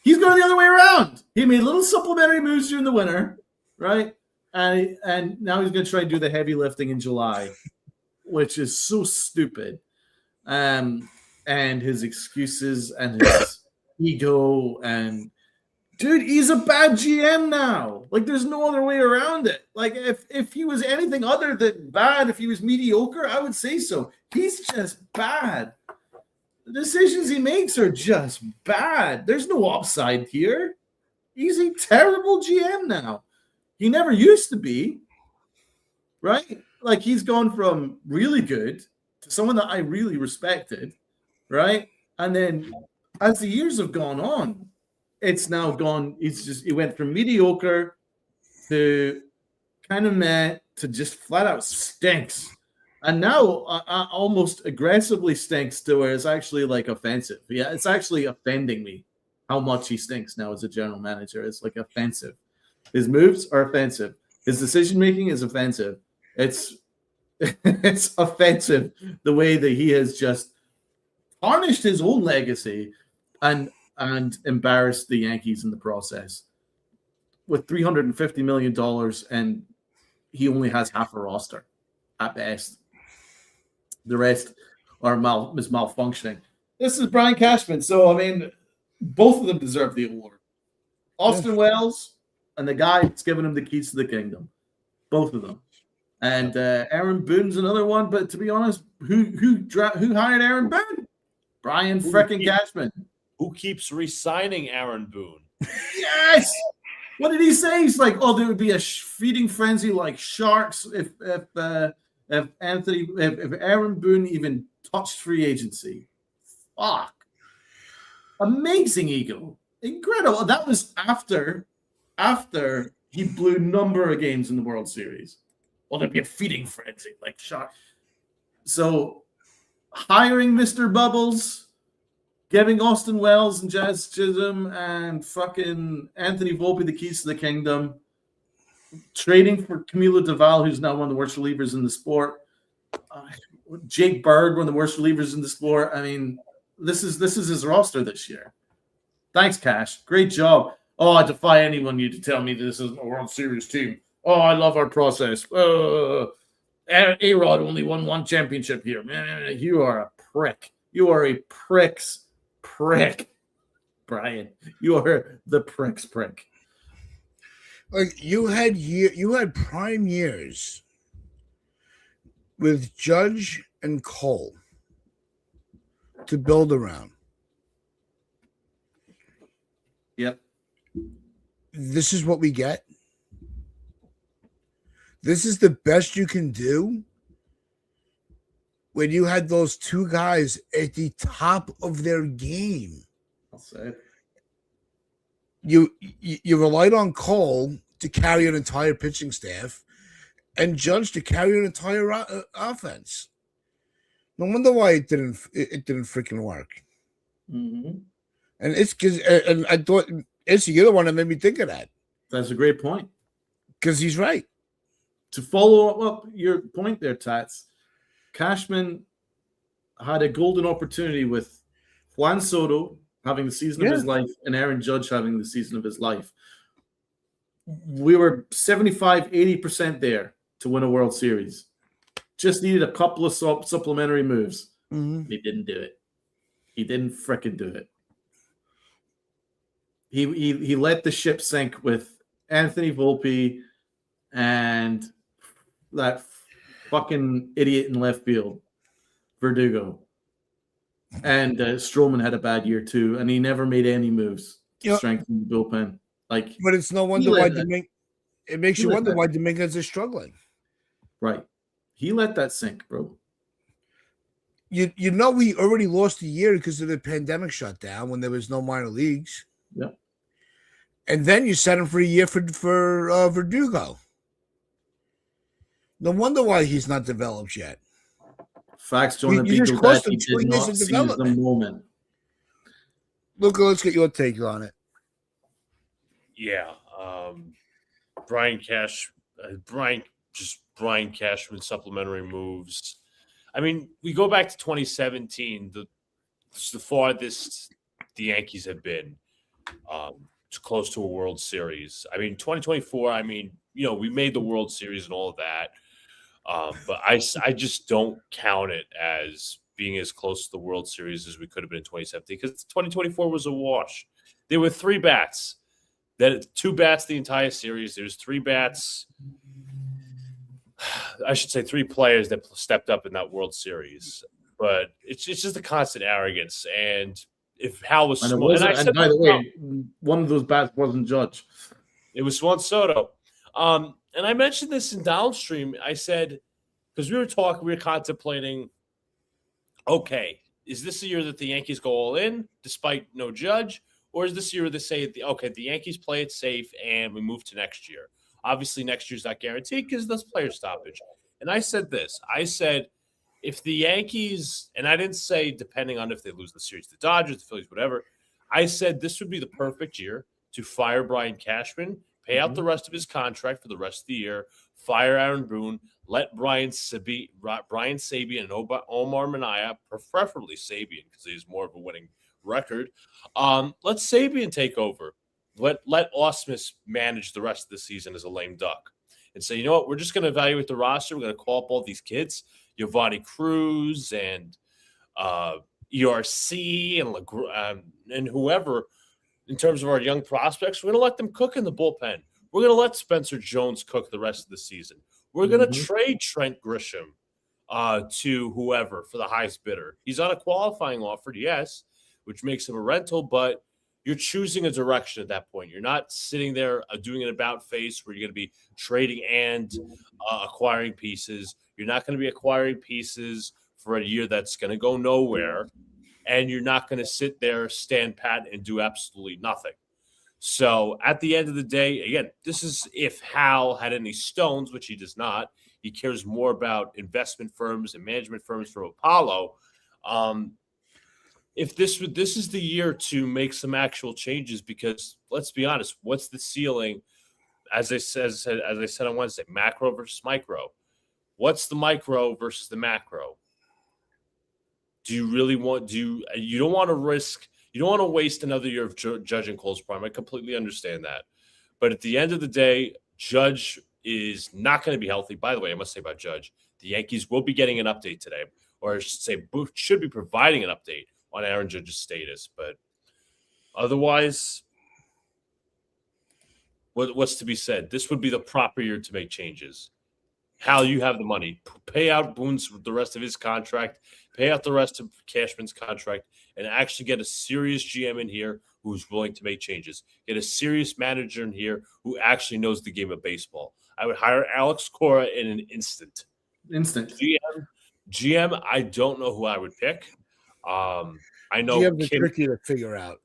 He's going the other way around. He made little supplementary moves during the winter, right? And now he's going to try and do the heavy lifting in July, which is so stupid. And his excuses and his ego, and dude, he's a bad GM now. Like, there's no other way around it. Like, if he was anything other than bad, if he was mediocre, I would say so. He's just bad. The decisions he makes are just bad. There's no upside here. He's a terrible GM now. He never used to be, right? Like, he's gone from really good to someone that I really respected, right? And then as the years have gone on, it's now gone. He went from mediocre to kind of meh to just flat out stinks. And now almost aggressively stinks to where it's actually like offensive. Yeah, it's actually offending me how much he stinks now as a general manager. It's like offensive. His moves are offensive. His decision making is offensive. It's offensive the way that he has just tarnished his own legacy and embarrassed the Yankees in the process with $350 million, and he only has half a roster at best. The rest is malfunctioning. This is Brian Cashman. So, I mean, both of them deserve the award. Austin Wells and the guy that's giving him the keys to the kingdom. Both of them. And Aaron Boone's another one. But to be honest, who hired Aaron Boone? Brian frickin' Cashman. Who keeps re-signing Aaron Boone? Yes! What did he say? He's like, oh, there would be a feeding frenzy like sharks if Aaron Boone even touched free agency. Fuck. Amazing ego. Incredible. That was after he blew number of games in the World Series. Well, there'd be a feeding frenzy like sharks. So hiring Mr. Bubbles, giving Austin Wells and Chaz Chisholm and fucking Anthony Volpe the keys to the kingdom, trading for Camilo Doval, who's now one of the worst relievers in the sport, Jake Bird, one of the worst relievers in the sport. I mean, this is his roster this year. Thanks, Cash. Great job. Oh, I defy anyone you to tell me this is a World Series team. Oh, I love our process. A-Rod only won one championship here. Man, you are a prick. You are a prick's prick, Brian. You are the prick's prick. Like, you had prime years with Judge and Cole to build around. Yep. This is what we get. This is the best you can do when you had those two guys at the top of their game. I'll say it. You relied on Cole to carry an entire pitching staff and Judge to carry an entire offense. No wonder why it didn't freaking work. Mm-hmm. And it's because, and I thought it's the other one that made me think of that. That's a great point. Because he's right. To follow up your point there, Tats, Cashman had a golden opportunity with Juan Soto having the season of his life and Aaron Judge having the season of his life. We were 75, 80% there to win a World Series. Just needed a couple of supplementary moves. Mm-hmm. He didn't do it. He didn't frickin' do it. He let the ship sink with Anthony Volpe and that fucking idiot in left field, Verdugo. And Stroman had a bad year too, and he never made any moves to strengthen the bullpen. Like, But it's no wonder why it makes you wonder why Dominguez is struggling. Right. He let that sink, bro. You know we already lost a year because of the pandemic shutdown when there was no minor leagues. Yep. And then you set him for a year for Verdugo. No wonder why he's not developed yet. Facts, Jonah. You just Beagle, cost that him he 2 did years not of seize the development. moment. Luca, let's get your take on it. Yeah, Brian Cashman supplementary moves. I mean, we go back to 2017. It's the farthest the Yankees have been close to a World Series. I mean, 2024. I mean, we made the World Series and all of that, but I just don't count it as being as close to the World Series as we could have been in 2017 because 2024 was a wash. There were 3 bats. That 2 bats the entire series. There's 3 bats. I should say 3 players that stepped up in that World Series. But it's just a constant arrogance. And if Hal was smart, and by the way, one of those bats wasn't Judge. It was Juan Soto. And I mentioned this in Downstream. I said, because we were contemplating, okay, is this the year that the Yankees go all in despite no Judge? Or is this year they say, okay, the Yankees play it safe and we move to next year? Obviously, next year's not guaranteed because there's player stoppage. And I said this. I said, if the Yankees, and I didn't say depending on if they lose the series to the Dodgers, the Phillies, whatever. I said this would be the perfect year to fire Brian Cashman, pay out the rest of his contract for the rest of the year, fire Aaron Boone, let Brian Sabian and Omar Minaya, preferably Sabian because he's more of a winning record. Let Sabian take over. Let Ausmus manage the rest of the season as a lame duck. And say, you know what, we're just going to evaluate the roster. We're going to call up all these kids, Giovanni Cruz and ERC and whoever, in terms of our young prospects. We're going to let them cook in the bullpen. We're going to let Spencer Jones cook the rest of the season. We're going to trade Trent Grisham to whoever for the highest bidder. He's on a qualifying offer, yes, which makes him a rental, but you're choosing a direction at that point. You're not sitting there doing an about face where you're going to be trading and acquiring pieces. You're not going to be acquiring pieces for a year that's going to go nowhere, and you're not going to sit there, stand pat, and do absolutely nothing. So at the end of the day, again, this is if Hal had any stones, which he does not. He cares more about investment firms and management firms from Apollo. If this is the year to make some actual changes, because let's be honest, what's the ceiling? As I said on Wednesday, macro versus micro. What's the micro versus the macro? Do you really want? You don't want to risk? You don't want to waste another year of Judge and Cole's prime. I completely understand that, but at the end of the day, Judge is not going to be healthy. By the way, I must say about Judge, the Yankees will be getting an update today, or I should say, should be providing an update on Aaron Judge's status. But otherwise, what's to be said? This would be the proper year to make changes. Hal, you have the money. Pay out Boone's the rest of his contract, pay out the rest of Cashman's contract, and actually get a serious GM in here who's willing to make changes. Get a serious manager in here who actually knows the game of baseball. I would hire Alex Cora in an instant. GM, I don't know who I would pick. I know GM's tricky to figure out.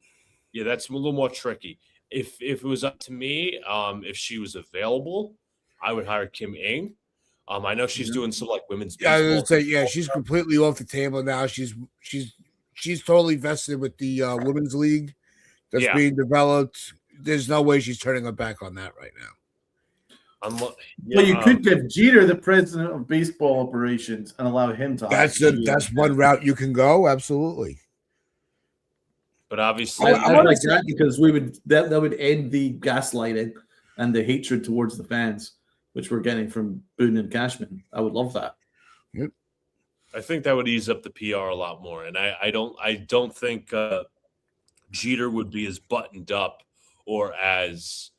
Yeah, that's a little more tricky. If it was up to me, if she was available, I would hire Kim Ng. I know she's doing some like women's baseball. I was gonna say, she's completely off the table now. She's totally vested with the women's league that's being developed. There's no way she's turning her back on that right now. Well, you could give Jeter the president of baseball operations and allow him to. That's one route you can go. Absolutely. But obviously, I like that because that would end the gaslighting and the hatred towards the fans, which we're getting from Boone and Cashman. I would love that. Yep. I think that would ease up the PR a lot more, and I don't think Jeter would be as buttoned up or as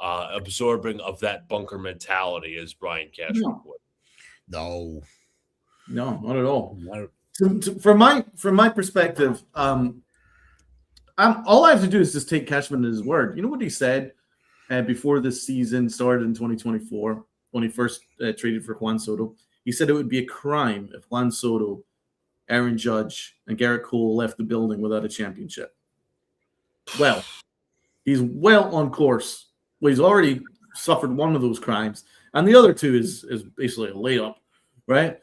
absorbing of that bunker mentality as Brian Cashman would. No, not at all. From my perspective, all I have to do is just take Cashman at his word. You know what he said before this season started in 2024, when he first traded for Juan Soto. He said it would be a crime if Juan Soto, Aaron Judge, and Garrett Cole left the building without a championship. Well, he's well on course. Well, he's already suffered one of those crimes, and the other two is basically a layup, right?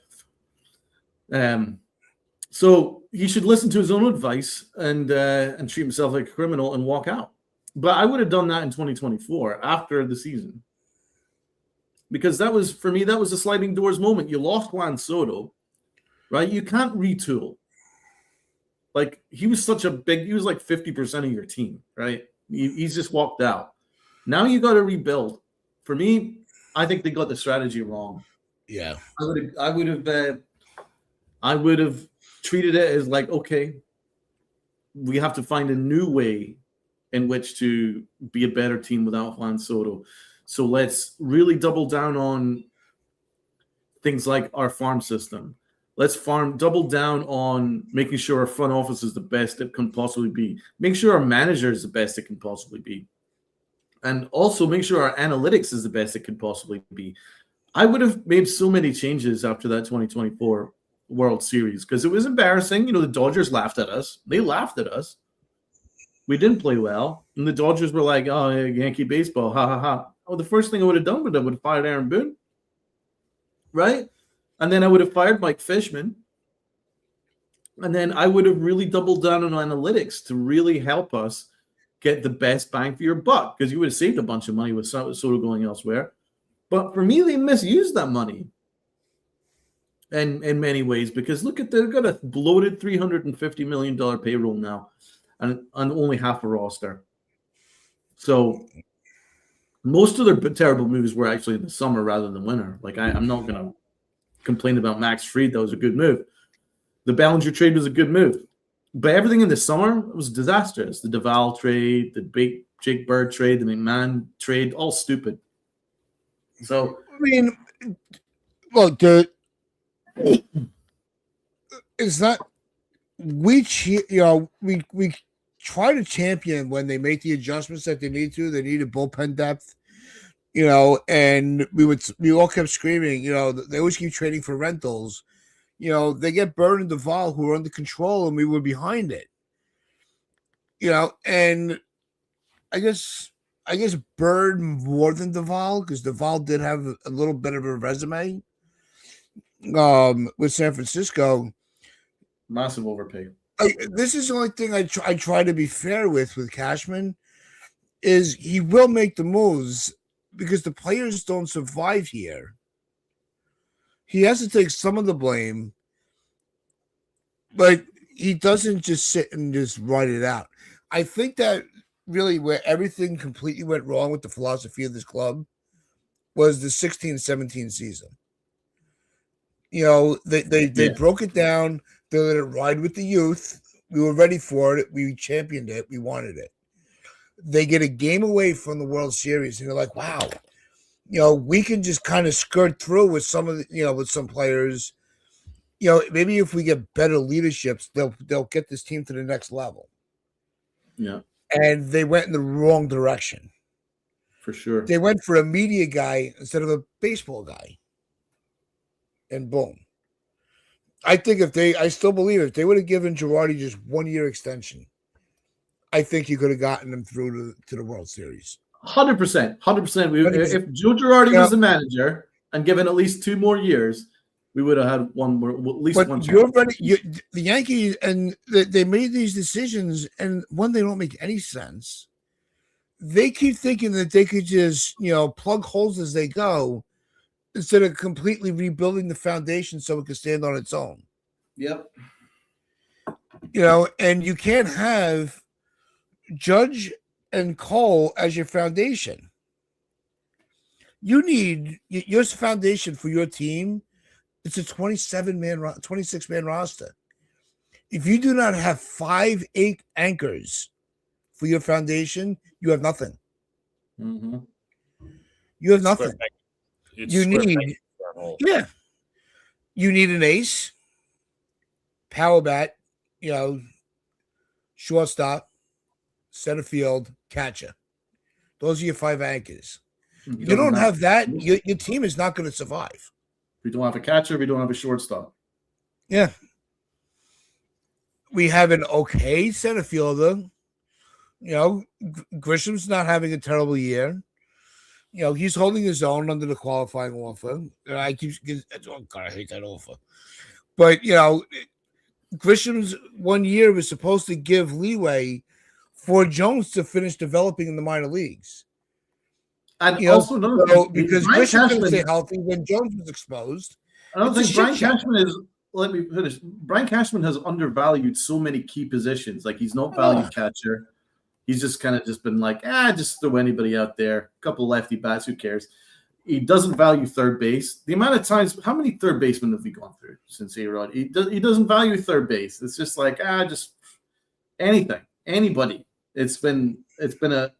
So he should listen to his own advice and treat himself like a criminal and walk out. But I would have done that in 2024 after the season, because that was, for me, that was a sliding doors moment. You lost Juan Soto, right? You can't retool. Like, he was such a big, he was like 50% of your team, right? He's just walked out. Now you got to rebuild. For me, I think they got the strategy wrong. Yeah, I would have treated it as like, okay, we have to find a new way in which to be a better team without Juan Soto. So let's really double down on things like our farm system. Let's double down on making sure our front office is the best it can possibly be. Make sure our manager is the best it can possibly be. And also make sure our analytics is the best it can possibly be. I would have made so many changes after that 2024 World Series because it was embarrassing. You know, the Dodgers laughed at us. They laughed at us. We didn't play well. And the Dodgers were like, oh, Yankee baseball, ha, ha, ha. Oh, the first thing I would have done would have fired Aaron Boone. Right? And then I would have fired Mike Fishman. And then I would have really doubled down on analytics to really help us get the best bang for your buck, because you would have saved a bunch of money with Soto going elsewhere. But for me, they misused that money in many ways, because look at, they've got a bloated $350 million payroll now and only half a roster. So most of their terrible moves were actually in the summer rather than winter. Like, I'm not going to complain about Max Fried. That was a good move. The Bellinger trade was a good move. But everything in the summer was disastrous. The Duvall trade, the big Jake Bird trade, the McMahon trade, all stupid. So, I mean, look, it's not, we try to champion when they make the adjustments that they need to. They needed bullpen depth, and we all kept screaming, they always keep trading for rentals. They get Bird and Duvall, who are under control, and we were behind it. And I guess Bird more than Duvall, because Duvall did have a little bit of a resume with San Francisco. Massive overpay. This is the only thing I try to be fair with Cashman, is he will make the moves because the players don't survive here. He has to take some of the blame, but he doesn't just sit and just write it out. I think that really where everything completely went wrong with the philosophy of this club was the 16-17 season. They broke it down. They let it ride with the youth. We were ready for it. We championed it. We wanted it. They get a game away from the World Series, and they're like, wow, we can just kind of skirt through with some of the, with some players. Maybe if we get better leaderships, they'll get this team to the next level. Yeah. And they went in the wrong direction. For sure. They went for a media guy instead of a baseball guy. And boom. I think I still believe if they would have given Girardi just 1 year extension, I think you could have gotten them through to the World Series. 100%. If Joe Girardi was the manager and given at least 2 more years, we would have had one more, at least one. The Yankees, and they made these decisions, and one, they don't make any sense. They keep thinking that they could just, plug holes as they go, instead of completely rebuilding the foundation so it can stand on its own. Yep. And you can't have Judge and Cole as your foundation. You need your foundation for your team. It's a 26-man roster. If you do not have 5-8 anchors for your foundation, you have nothing. Mm-hmm. You have nothing. You need an ace, power bat, shortstop, center field, catcher. Those are your 5 anchors. He You doesn't don't have that, if your team is not going to survive. we don't have a catcher, we don't have a shortstop. Yeah. We have an okay center fielder. You know, Grisham's not having a terrible year. You know, he's holding his own under the qualifying offer. And I hate that offer. But, you know, Grisham's 1 year was supposed to give leeway for Jones to finish developing in the minor leagues. And You know, also, because Brian Grisham couldn't Cashman, stay healthy when Jones was exposed. I don't It's a think Brian shit show. Cashman is. Let me finish. Brian Cashman has undervalued so many key positions. Like he's not valued catcher. He's just kind of just been like, just throw anybody out there. A couple lefty bats, who cares? He doesn't value third base. The amount of times, how many third basemen have we gone through since A-Rod? He doesn't value third base. It's just like just anything, anybody. It's been a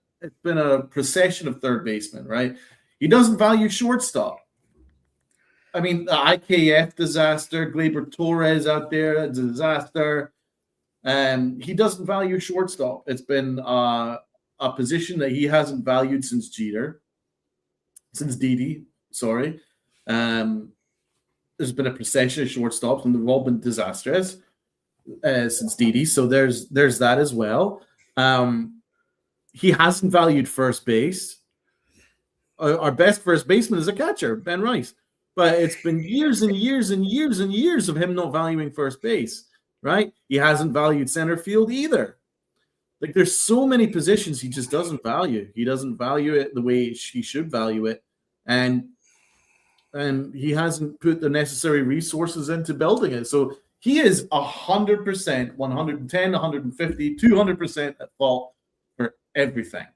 procession of third basemen, right? He doesn't value shortstop. I mean, the IKF disaster, Gleyber Torres out there, a disaster. He doesn't value shortstop. It's been a position that he hasn't valued since Didi. Sorry. There's been a procession of shortstops, and they've all been disastrous since Didi. So there's that as well. He hasn't valued first base. Our best first baseman is a catcher, Ben Rice. But it's been years and years and years and years of him not valuing first base, right? He hasn't valued center field either. Like there's so many positions he just doesn't value. He doesn't value it the way he should value it. And he hasn't put the necessary resources into building it. So he is 100%, 110, 150, 200% at fault for everything.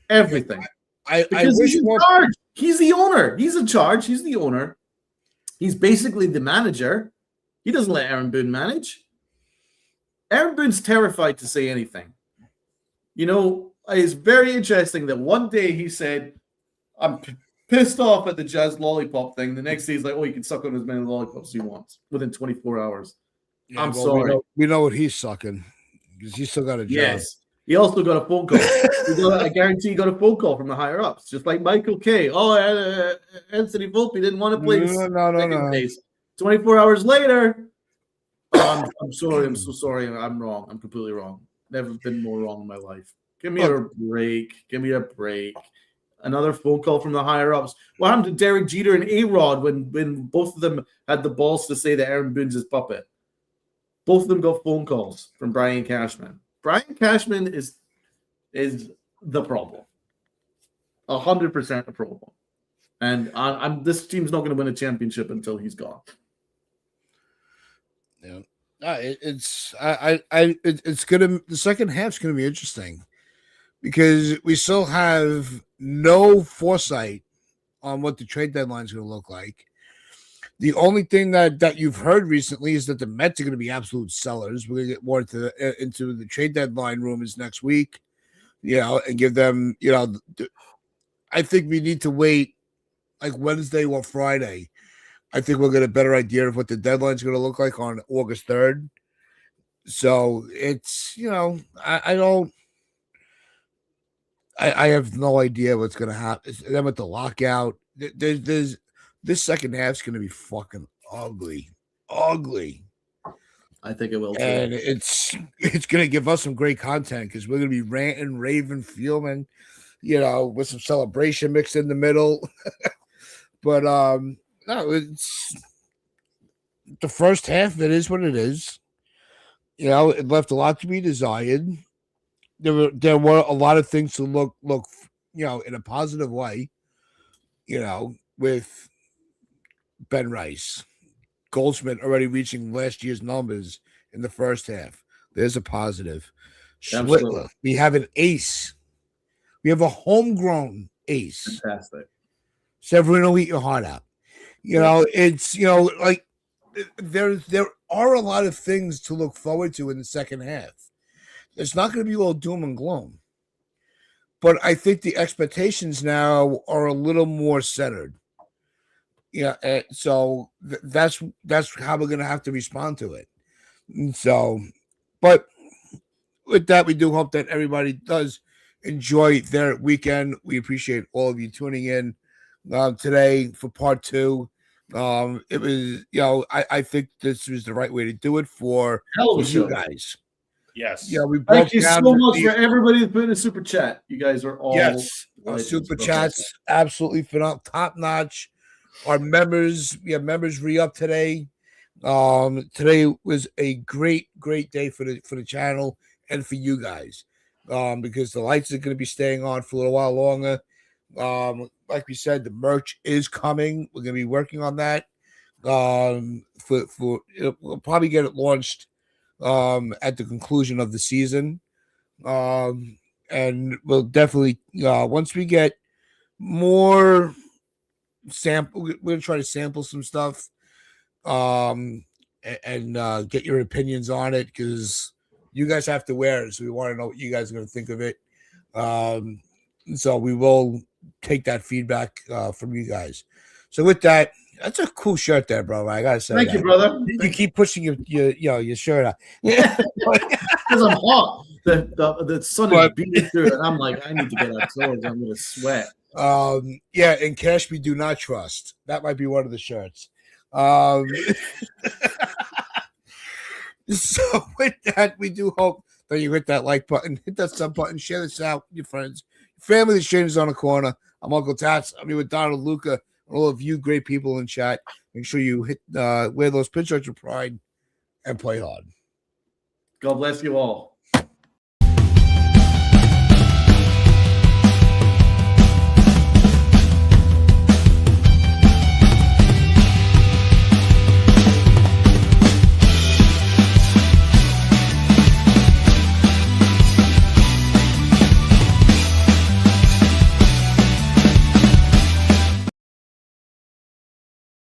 Everything. I Because wish he's in charge. He's the owner. He's in charge. He's the owner. He's basically the manager. He doesn't let Aaron Boone manage. Aaron Boone's terrified to say anything. You know, it's very interesting that one day he said, I'm pissed off at the Jazz lollipop thing. The next day he's like, you can suck on as many lollipops as you want within 24 hours. Yeah, I'm sorry. We know what he's sucking because he's still got a job. Yes. He also got a phone call. I guarantee he got a phone call from the higher ups, just like Michael Kay. Anthony Volpe didn't want to play second base. 24 hours later, I'm sorry. I'm so sorry. I'm wrong. I'm completely wrong. Never been more wrong in my life. Give me a break. Give me a break. Another phone call from the higher ups. What happened to Derek Jeter and A-Rod when both of them had the balls to say that Aaron Boone's his puppet? Both of them got phone calls from Brian Cashman. Brian Cashman is the problem. 100% the problem. And this team's not going to win a championship until he's gone. Yeah. It's gonna, the second half's gonna be interesting because we still have no foresight on what the trade deadline is gonna look like. The only thing that you've heard recently is that the Mets are going to be absolute sellers. We're going to get more into the trade deadline rumors next week, and give them, I think we need to wait like Wednesday or Friday. I think we'll get a better idea of what the deadline is going to look like on August 3rd. So it's, I have no idea what's going to happen. Then with the lockout, there's this second half's going to be fucking ugly. I think it will too. And it's going to give us some great content because we're going to be ranting, raving, fuming, with some celebration mixed in the middle. But no, it's the first half. It is what it is. It left a lot to be desired. There were a lot of things to look, in a positive way. With Ben Rice, Goldschmidt already reaching last year's numbers in the first half. There's a positive. Schlittler, we have an ace. We have a homegrown ace. Fantastic. Severino, eat your heart out. It's like there are a lot of things to look forward to in the second half. It's not going to be all doom and gloom, but I think the expectations now are a little more centered. So that's how we're going to have to respond to it. And so, but with that, we do hope that everybody does enjoy their weekend. We appreciate all of you tuning in today for part 2. It was, I think this was the right way to do it for Hell of a you show. guys. Yes. Yeah, we broke Thank you down so much for everybody that put in a super chat. You guys are all legends. super God bless chats, absolutely phenomenal, top notch. Our members, we have members re-up today. Today was a great day for the channel and for you guys, because the lights are going to be staying on for a little while longer. Like we said, the merch is coming. We're going to be working on that. We'll probably get it launched at the conclusion of the season, and we'll definitely once we get more sample, we're going to try to sample some stuff. And get your opinions on it, because you guys have to wear it, so we want to know what you guys are going to think of it. So we will take that feedback from you guys. So with that, that's a cool shirt there, bro. I gotta say, Thank you, brother. You keep pushing your shirt out. Because I'm hot. The sun is beating through it. I'm like, I need to get outdoors. I'm gonna sweat. Yeah, and cash we do not trust. That might be one of the shirts. So with that, we do hope that you hit that like button, hit that sub button, share this out with your friends, family, the strangers on the corner. I'm Uncle Tats. I'm here with Donald, Luca, and all of you great people in chat. Make sure you hit wear those pinstripes with pride and play hard. God bless you all.